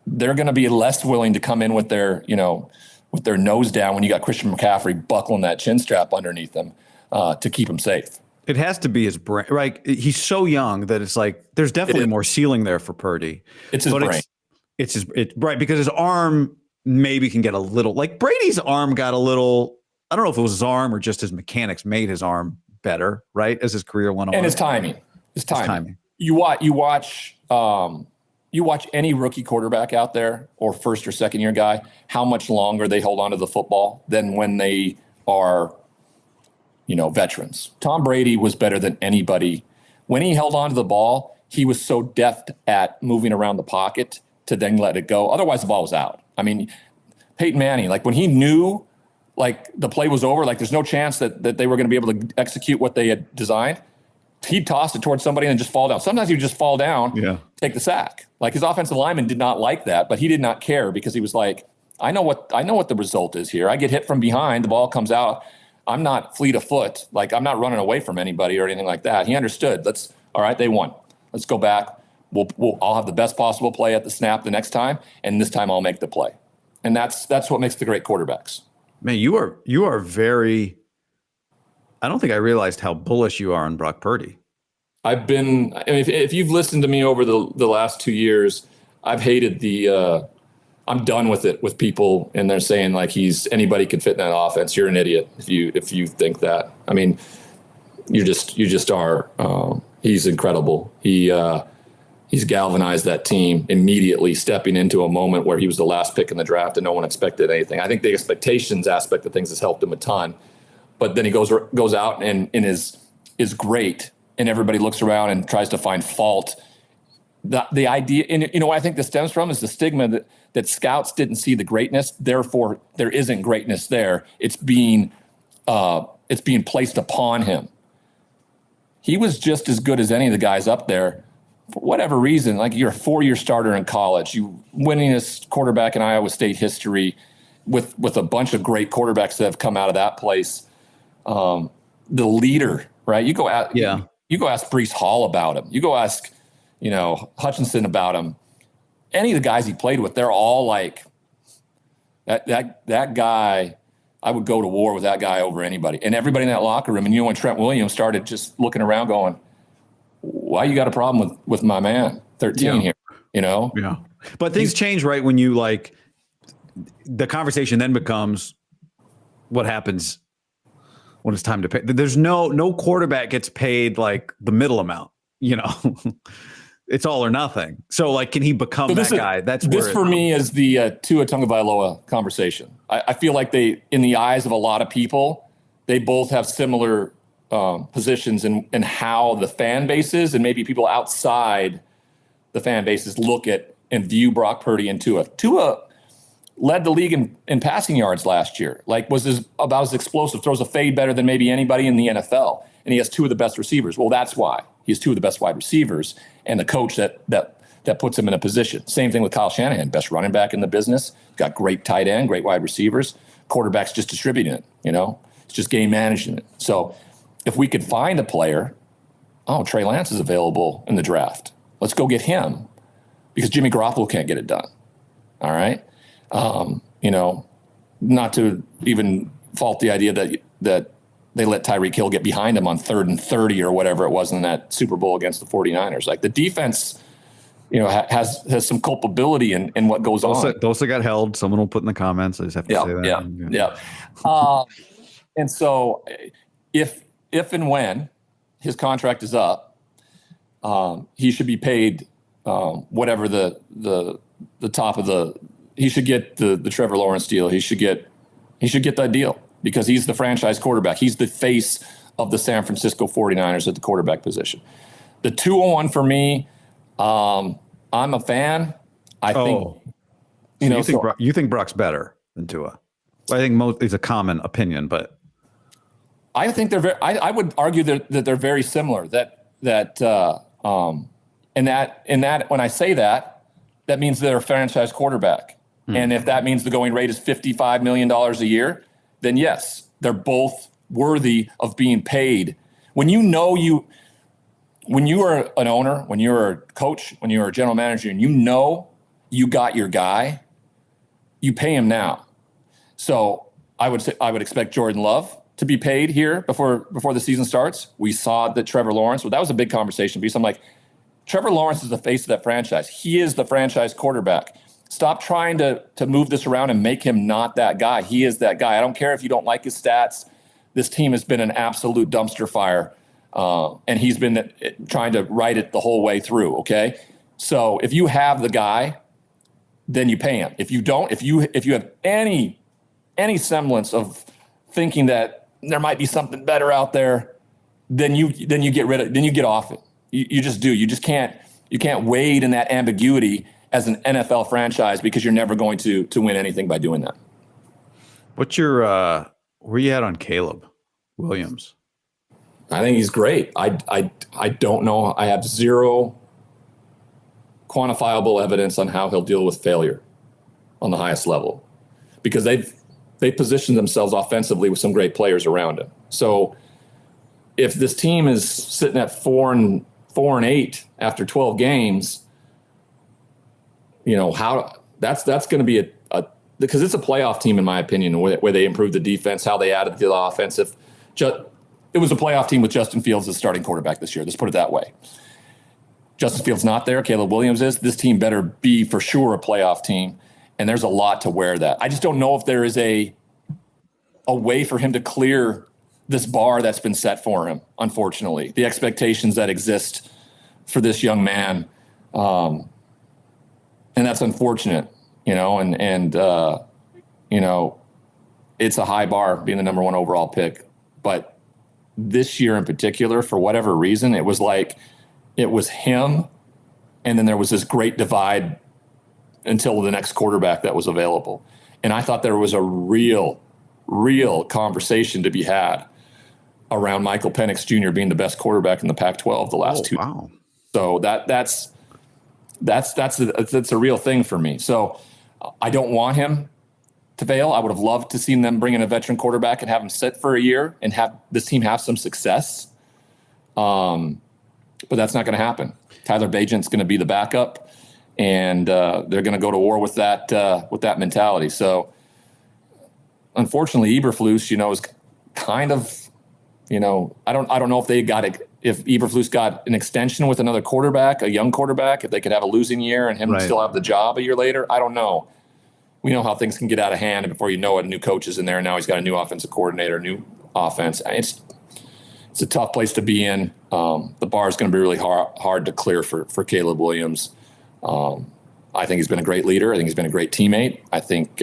they're going to be less willing to come in with their nose down when you got Christian McCaffrey buckling that chin strap underneath them to keep him safe. It has to be his brain. Right? He's so young that it's like there's definitely more ceiling there for Purdy. It's his brain. It's right, because his arm maybe can get a little, like Brady's arm got a little. I don't know if it was his arm or just his mechanics made his arm better, right, as his career went on. And his timing. You watch any rookie quarterback out there or first or second year guy, how much longer they hold on to the football than when they are, veterans. Tom Brady was better than anybody. When he held on to the ball, he was so deft at moving around the pocket to then let it go. Otherwise, the ball was out. I mean, Peyton Manning, like when he knew the play was over, there's no chance that they were going to be able to execute what they had designed, he'd toss it towards somebody and just fall down. Sometimes he'd just fall down, take the sack. Like his offensive lineman did not like that, but he did not care because he was like, I know what the result is here. I get hit from behind, the ball comes out. I'm not fleet of foot. Like I'm not running away from anybody or anything like that. He understood. All right, they won. Let's go back. I'll have the best possible play at the snap the next time, and this time I'll make the play. And that's what makes the great quarterbacks. Man, you are very. I don't think I realized how bullish you are on Brock Purdy. I've been, I mean, if you've listened to me over the last 2 years, I've hated I'm done with it with people. And they're saying like anybody can fit in that offense. You're an idiot if you think that. I mean, you just are. He's incredible. He's galvanized that team immediately, stepping into a moment where he was the last pick in the draft and no one expected anything. I think the expectations aspect of things has helped him a ton. But then he goes out and is great, and everybody looks around and tries to find fault. The idea, and what I think this stems from is the stigma that scouts didn't see the greatness, therefore there isn't greatness there. It's being placed upon him. He was just as good as any of the guys up there. For whatever reason, like you're a 4-year starter in college, you winningest quarterback in Iowa State history with a bunch of great quarterbacks that have come out of that place. The leader, right? You go ask Breece Hall about him. You go ask, Hutchinson about him. Any of the guys he played with, they're all like that guy. I would go to war with that guy over anybody. And everybody in that locker room. And when Trent Williams started just looking around going, why you got a problem with my man 13 here, Yeah. But things change, right? When you the conversation then becomes what happens when it's time to pay. There's no quarterback gets paid like the middle amount, it's all or nothing. So can he become that guy? This for me is the Tua Tagovailoa conversation. I feel like in the eyes of a lot of people, they both have similar positions in how the fan bases and maybe people outside the fan bases look at and view Brock Purdy and Tua. Tua led the league in passing yards last year. Was about as explosive, throws a fade better than maybe anybody in the NFL. And he has 2 of the best receivers. Well, that's why. He has 2 of the best wide receivers and the coach that puts him in a position. Same thing with Kyle Shanahan, best running back in the business, got great tight end, great wide receivers. Quarterback's just distributing it, It's just game managing it. So if we could find a player, Trey Lance is available in the draft. Let's go get him because Jimmy Garoppolo can't get it done. All right. Not to even fault the idea that they let Tyreek Hill get behind him on 3rd and 30 or whatever it was in that Super Bowl against the 49ers. Like the defense, has some culpability in what goes on. Those that got held, someone will put in the comments. I just have to say that. Yeah. And so if and when his contract is up, he should be paid whatever the top of he should get the Trevor Lawrence deal. He should get that deal because he's the franchise quarterback. He's the face of the San Francisco 49ers at the quarterback position. The 201 for me, I'm a fan. I think you think Brock's better than Tua. I think it's a common opinion, but I think they're I would argue that they're very similar. And when I say that means they're a franchise quarterback. And if that means the going rate is $55 million a year, then yes, they're both worthy of being paid. When you are an owner, when you're a coach, when you're a general manager, and you got your guy, you pay him now. So I would expect Jordan Love to be paid here before the season starts. We saw that Trevor Lawrence, that was a big conversation because I'm like, Trevor Lawrence is the face of that franchise. He is the franchise quarterback. Stop trying to move this around and make him not that guy. He is that guy. I don't care if you don't like his stats. This team has been an absolute dumpster fire, and he's been trying to right it the whole way through, okay? So if you have the guy, then you pay him. If you don't, if you have any semblance of thinking that there might be something better out there, then you get off it. You just do. You can't wade in that ambiguity as an NFL franchise because you're never going to win anything by doing that. What's your where you at on Caleb Williams? I think he's great. I don't know. I have zero quantifiable evidence on how he'll deal with failure on the highest level because they've positioned themselves offensively with some great players around him. So if this team is sitting at 4-8 after 12 games, how that's going to be a because it's a playoff team in my opinion where they improved the defense, how they added to the offensive. it was a playoff team with Justin Fields as starting quarterback this year. Let's put it that way. Justin Fields not there. Caleb Williams is. This team better be for sure a playoff team. And there's a lot to wear that. I just don't know if there is a way for him to clear this bar that's been set for him, unfortunately. The expectations that exist for this young man. And that's unfortunate, and it's a high bar being the number one overall pick. But this year in particular, for whatever reason, it was like it was him, and then there was this great divide until the next quarterback that was available. And I thought there was a real conversation to be had around Michael Penix Jr. being the best quarterback in the Pac-12 the last two. Wow. So that's a real thing for me. So I don't want him to fail. I would have loved to seen them bring in a veteran quarterback and have him sit for a year and have this team have some success. But that's not going to happen. Tyler Bagent's going to be the backup, and they're going to go to war with that mentality. So unfortunately, Eberflus, is kind of, I don't know if they got it. If Eberflus got an extension with another quarterback, a young quarterback, if they could have a losing year and him still have the job a year later, I don't know. We know how things can get out of hand, and before you know it, a new coach is in there, and now he's got a new offensive coordinator, new offense. It's a tough place to be in. The bar is going to be really hard to clear for Caleb Williams. I think he's been a great leader. I think he's been a great teammate. I think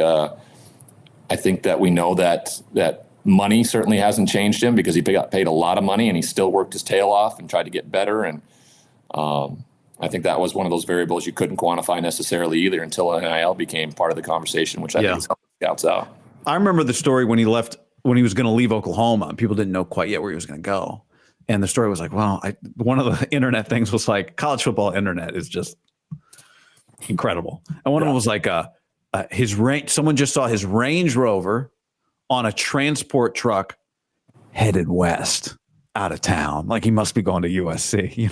that we know that money certainly hasn't changed him, because he got paid a lot of money and he still worked his tail off and tried to get better. And I think that was one of those variables you couldn't quantify necessarily either until NIL became part of the toughest which I think is helping the scouts out. I remember the story when he was going to leave Oklahoma, and people didn't know quite yet where he was going to go. And the story was like, well, one of the internet things was like, college football internet is just incredible. And one of them was like, someone just saw his Range Rover on a transport truck headed west out of town. Like, he must be going to USC,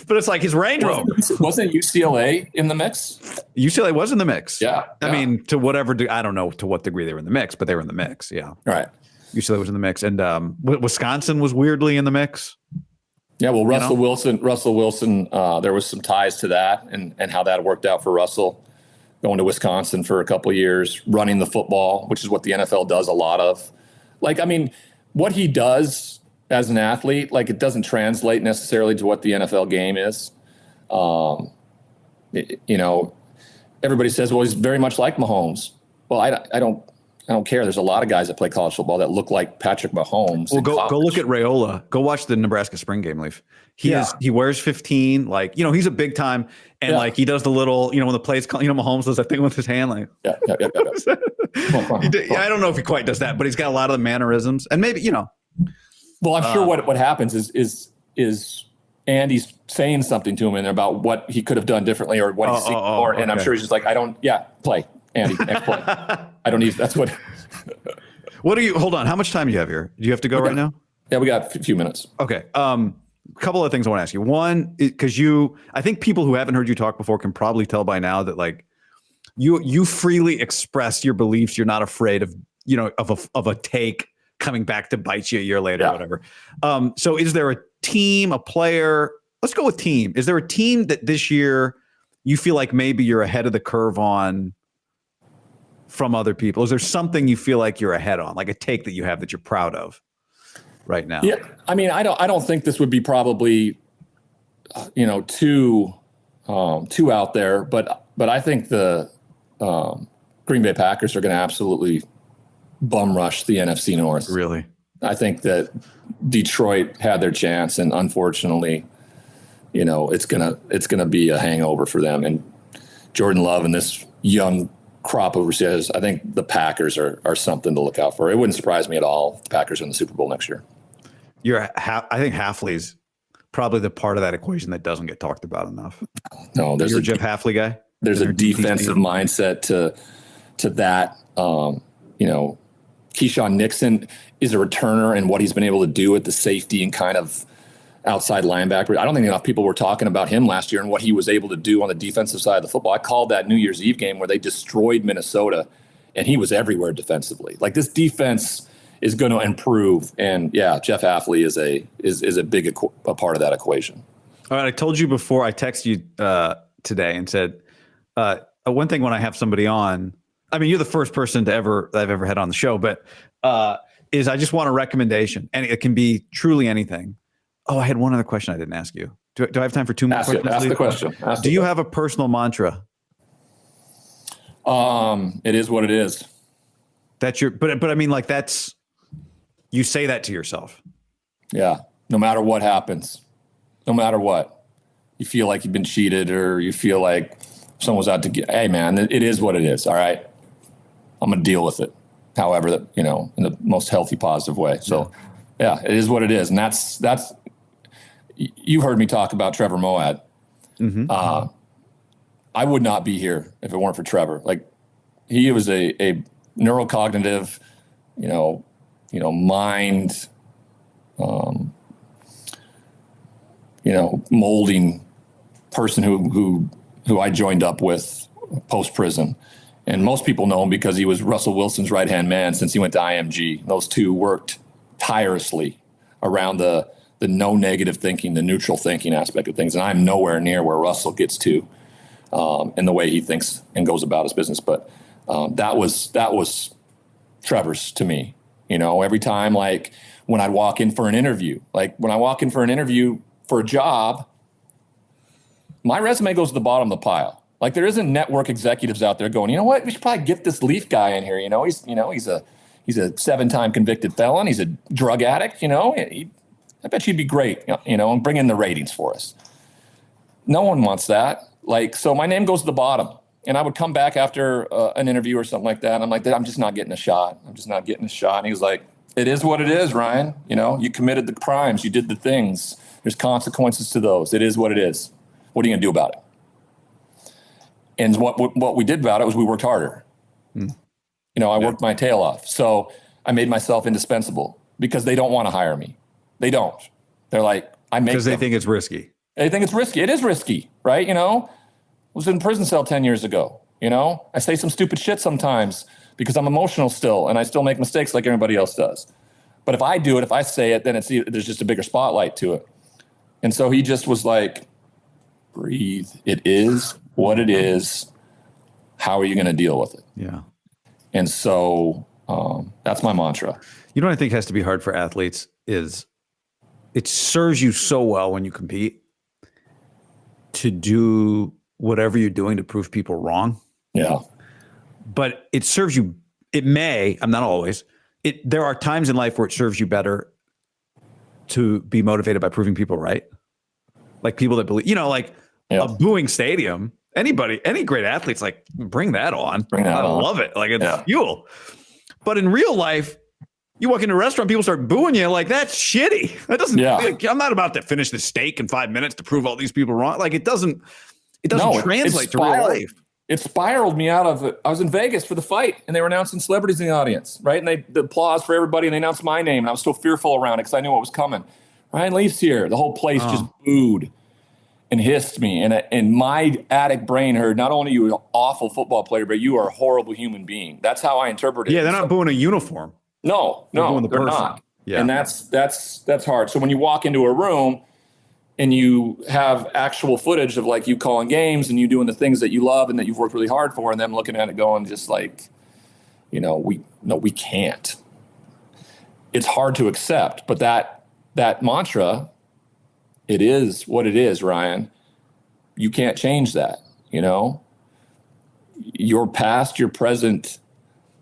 but it's like his Range Rover. Wasn't UCLA in the mix? UCLA was in the mix. Yeah. I mean, I don't know to what degree they were in the mix, but they were in the mix. Yeah. Right. UCLA was in the mix. And Wisconsin was weirdly in the mix. Yeah. Well, Russell Wilson, there was some ties to that and how that worked out for Russell, going to Wisconsin for a couple of years, running the football, which is what the NFL does a lot of. Like, I mean, what he does as an athlete, like, it doesn't translate necessarily to what the NFL game is. Everybody says, well, he's very much like Mahomes. Well, I don't care. There's a lot of guys that play college football that look like Patrick Mahomes. Well, go look at Raiola. Go watch the Nebraska spring game, Leaf. He wears 15, like, he's a big time. And like, he does the little, when the plays call, Mahomes does that thing with his hand. Like, yeah. Come on. I don't know if he quite does that, but he's got a lot of the mannerisms, and maybe, Well, I'm sure what happens is Andy's saying something to him and about what he could have done differently or what he's seeing more. And I'm sure he's just like, play, Andy, next play. I don't need, that's what. Hold on. How much time do you have here? Do you have to go right now? Yeah, we got a few minutes. Okay. Couple of things I want to ask you. One, because I think people who haven't heard you talk before can probably tell by now that, like, you freely express your beliefs. You're not afraid of, of a take coming back to bite you a year later or whatever. So is there a team, a player? Let's go with team. Is there a team that this year you feel like maybe you're ahead of the curve on from other people? Is there something you feel like you're ahead on, like a take that you have that you're proud of right now? Yeah. I mean, I don't think this would be probably, too out there, but I think the Green Bay Packers are going to absolutely bum rush the NFC North. Really? I think that Detroit had their chance, and unfortunately, it's gonna be a hangover for them. And Jordan Love and this young crop of receivers, I think the Packers are something to look out for. It wouldn't surprise me at all if the Packers are in the Super Bowl next year. I think Hafley's probably the part of that equation that doesn't get talked about enough. No, you're a Jeff Hafley guy. There's a defensive mindset to that. Keyshawn Nixon is a returner, and what he's been able to do at the safety and kind of outside linebacker. I don't think enough people were talking about him last year and what he was able to do on the defensive side of the football. I called that New Year's Eve game where they destroyed Minnesota, and he was everywhere defensively. Like, this defense is going to improve. And yeah, Jeff Hafley is a big a part of that equation. All right. I told you before, I texted you today and said, one thing when I have somebody on, I mean, you're the first person that I've ever had on the show, but is I just want a recommendation, and it can be truly anything. Oh, I had one other question I didn't ask you. Do I have time for two more questions? Ask the question. Do you have a personal mantra? It is what it is. That's your, but I mean, like, that's, you say that to yourself. Yeah. No matter what happens, no matter what, you feel like you've been cheated or you feel like someone's out to get, hey man, it is what it is. All right. I'm going to deal with it. However, that, in the most healthy, positive way. So yeah, it is what it is. And that's, you've heard me talk about Trevor Moawad. Mm-hmm. I would not be here if it weren't for Trevor. Like, he was a neurocognitive, mind, molding person who I joined up with post prison. And most people know him because he was Russell Wilson's right-hand man since he went to IMG. Those two worked tirelessly around the no negative thinking, the neutral thinking aspect of things. And I'm nowhere near where Russell gets to in the way he thinks and goes about his business. But that was Trevor's to me. Every time, like when I'd walk in for an interview, for a job, my resume goes to the bottom of the pile. Like, there isn't network executives out there going, you know what, we should probably get this Leaf guy in here. He's a 7-time convicted felon. He's a drug addict. I bet he'd be great, and bring in the ratings for us. No one wants that. Like, so my name goes to the bottom, and I would come back after an interview or something like that. And I'm like, I'm just not getting a shot. And he was like, it is what it is, Ryan. You committed the crimes. You did the things. There's consequences to those. It is what it is. What are you going to do about it? And what we did about it was we worked harder. I worked my tail off. So I made myself indispensable because they don't want to hire me. They don't. They're like, because they think it's risky. They think it's risky. It is risky, right? I was in a prison cell 10 years ago. I say some stupid shit sometimes because I'm emotional still, and I still make mistakes like everybody else does. But if I do it, if I say it, then there's just a bigger spotlight to it. And so he just was like, breathe. It is what it is. How are you going to deal with it? Yeah. And so that's my mantra. What I think has to be hard for athletes is it serves you so well when you compete to do whatever you're doing to prove people wrong. Yeah. But it serves you, I'm not always, there are times in life where it serves you better to be motivated by proving people right. Like people that believe, a booing stadium, any great athlete's like, bring that on. I love it. Like, it's fuel. But in real life, you walk into a restaurant, people start booing you. Like, that's shitty. That doesn't, I'm not about to finish the steak in 5 minutes to prove all these people wrong. Like, it doesn't translate to real life. It spiraled me out of it. I was in Vegas for the fight, and they were announcing celebrities in the audience, right? And the applause for everybody, and they announced my name, and I was so fearful around it because I knew what was coming. Ryan Leaf's here. The whole place just booed and hissed me. And my addict brain heard, not only are you an awful football player, but you are a horrible human being. That's how I interpret it. Yeah, they're not booing a uniform. No, they're not. Yeah. And that's hard. So when you walk into a room and you have actual footage of like you calling games and you doing the things that you love and that you've worked really hard for, and them looking at it going just like, we can't. It's hard to accept, but that mantra, it is what it is, Ryan. You can't change that. Your past, your present,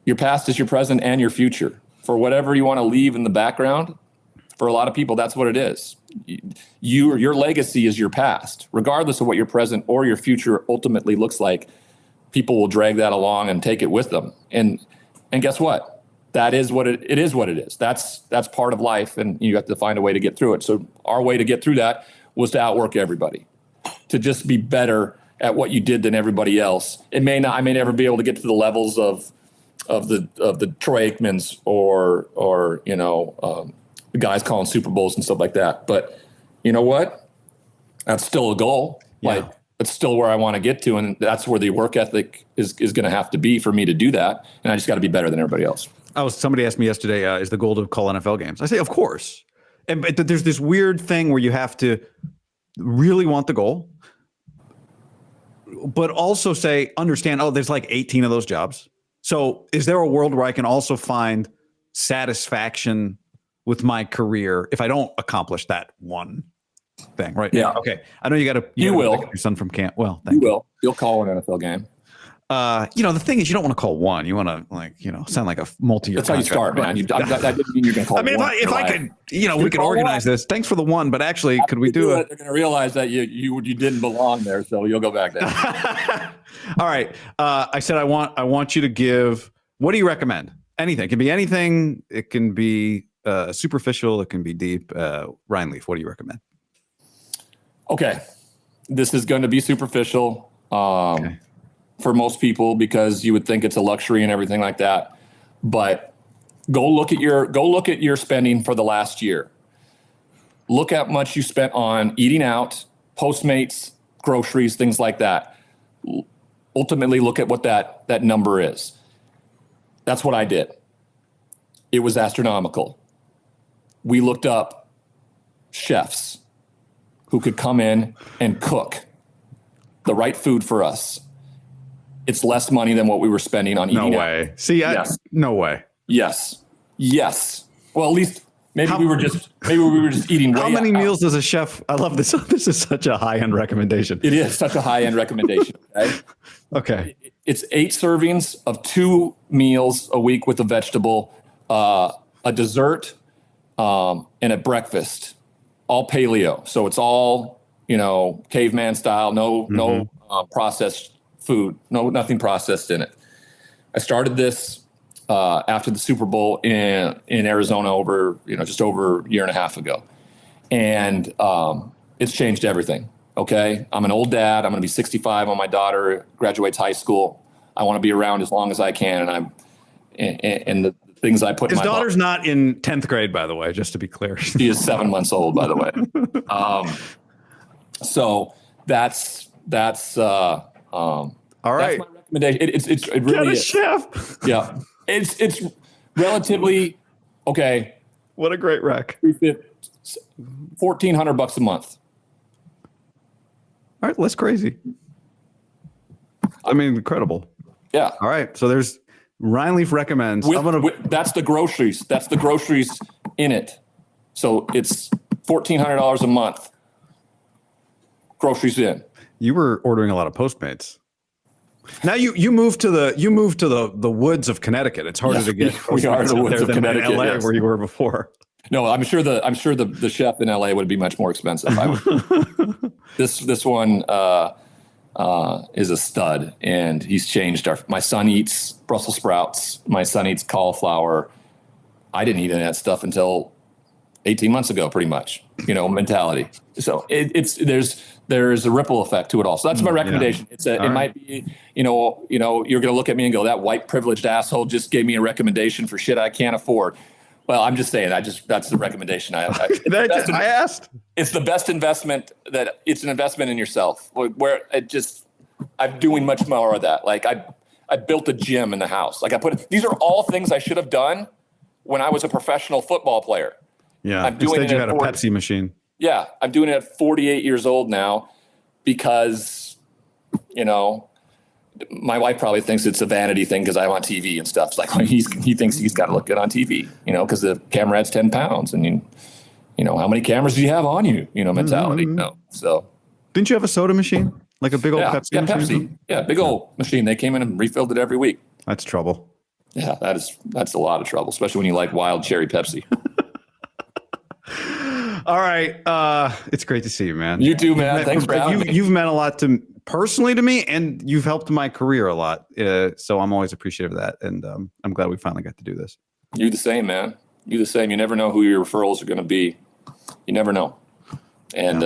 your past is your present and your future. For whatever you want to leave in the background, for a lot of people, that's what it is. Your legacy is your past, regardless of what your present or your future ultimately looks like. People will drag that along and take it with them. And guess what? That is what it is. What it is. That's part of life, and you have to find a way to get through it. So our way to get through that was to outwork everybody, to just be better at what you did than everybody else. I may never be able to get to the levels of the Troy Aikmans or the guys calling Super Bowls and stuff like that. But you know what? That's still a goal. Yeah. Like, that's still where I want to get to. And that's where the work ethic is going to have to be for me to do that. And I just got to be better than everybody else. Somebody asked me yesterday, is the goal to call NFL games? I say, of course. But there's this weird thing where you have to really want the goal, but also understand, there's like 18 of those jobs. So is there a world where I can also find satisfaction with my career if I don't accomplish that one thing? Right. Yeah. Okay. I know you will. Your son from camp. Well, you will. You'll call an NFL game. The thing is, you don't want to call one. You want to sound like a multi-year. That's how you start, man. That didn't mean you're going to call. I mean, if I could, we could organize this. Thanks for the one, but actually, could we do it? They're going to realize that you didn't belong there, so you'll go back there. All right. I said I want you to give. What do you recommend? Anything. It can be anything. It can be superficial. It can be deep. Ryan Leaf, what do you recommend? Okay, this is going to be superficial. Okay. For most people, because you would think it's a luxury and everything like that. But go look at your spending for the last year. Look at how much you spent on eating out, Postmates, groceries, things like that. Ultimately, look at what that number is. That's what I did. It was astronomical. We looked up chefs who could come in and cook the right food for us. It's less money than what we were spending on eating. No way. Out. See, yes. No way. Yes. Well, at least maybe we were just eating. How many meals does a chef? I love this. This is such a high-end recommendation. It is such a high-end recommendation. Okay. Okay. It's 8 servings of 2 meals a week with a vegetable, a dessert, and a breakfast. All paleo, so it's all caveman style. No processed food, nothing processed in it. I started this after the Super Bowl in Arizona just over a year and a half ago. And it's changed everything. Okay. I'm an old dad. I'm going to be 65 when my daughter graduates high school. I want to be around as long as I can. And the things I put his in my daughter's not in 10th grade, by the way, just to be clear. She is 7 months old, by the way. So that's all right. That's my recommendation. It really is. Chef. Yeah. It's relatively okay. What a great rec. $1,400 a month. All right, less crazy. I mean, incredible. Yeah. All right. So there's Ryan Leaf recommends. That's the groceries. That's the groceries in it. So it's $1,400 a month. Groceries in. You were ordering a lot of Postmates. Now you moved to the woods of Connecticut. It's harder to get. We are in the woods of Connecticut, in LA, where you were before. No, I'm sure the chef in LA would be much more expensive. This one is a stud, and he's changed my son eats Brussels sprouts. My son eats cauliflower. I didn't eat any of that stuff until 18 months ago, pretty much. Mentality. So there's a ripple effect to it all. So that's my recommendation. Yeah. It might be, you're going to look at me and go, that white privileged asshole just gave me a recommendation for shit I can't afford. Well, I'm just saying, that's the recommendation. I asked. It's the best investment it's an investment in yourself where I'm doing much more of that. Like I built a gym in the house. Like these are all things I should have done when I was a professional football player. Yeah. Instead you had a Pepsi machine. Yeah. I'm doing it at 48 years old now because, my wife probably thinks it's a vanity thing because I'm on TV and stuff. It's like he thinks he's got to look good on TV, because the camera adds 10 pounds. And, how many cameras do you have on you? Mentality. Mm-hmm. No. So. Didn't you have a soda machine? Like a big old Pepsi machine? Pepsi. Yeah, big old machine. They came in and refilled it every week. That's trouble. Yeah, that's a lot of trouble, especially when you like wild cherry Pepsi. All right. It's great to see you, man. You too, man. Thanks for having me. You've meant a lot personally to me, and you've helped my career a lot. So I'm always appreciative of that. And I'm glad we finally got to do this. You the same, man. You the same. You never know who your referrals are going to be. You never know. And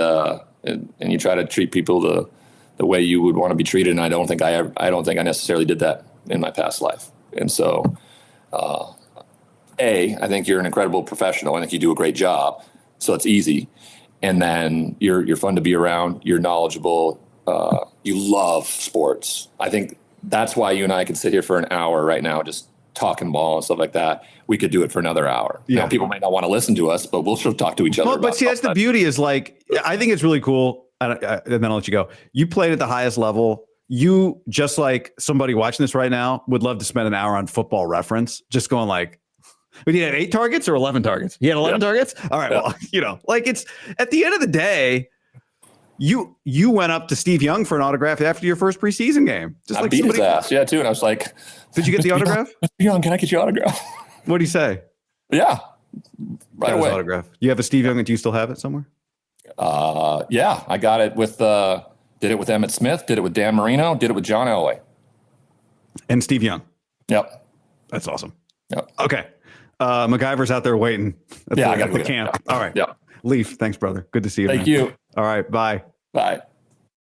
and you try to treat people the way you would want to be treated. And I don't think I necessarily did that in my past life. And so, I think you're an incredible professional. I think you do a great job. So it's easy. And then you're fun to be around. You're knowledgeable. You love sports. I think that's why you and I can sit here for an hour right now just talking ball and stuff like that, we could do it for another hour. Yeah. Now, people might not want to listen to us, but we'll still talk to each other. Well, but see, that's the beauty is like, I think it's really cool. And then I'll let you go. You played at the highest level. You, just like somebody watching this right now, would love to spend an hour on Football Reference, just going like, but he had 8 targets or 11 targets? He had 11 targets? All right. Well, like it's at the end of the day, you went up to Steve Young for an autograph after your first preseason game. Just I like beat his ass. Yeah, too. And I was like, did you get the autograph? Mr. Young, can I get your autograph? What did he say? Yeah. Right away. Autograph. You have a Steve Young, and do you still have it somewhere? Yeah, I got it with, did it with Emmitt Smith, did it with Dan Marino, did it with John Elway. And Steve Young. Yep. That's awesome. Yep. Okay. MacGyver's out there waiting at the camp. Yeah. All right. Yeah. Leaf, thanks, brother. Good to see you. Thank you. All right. Bye. Bye.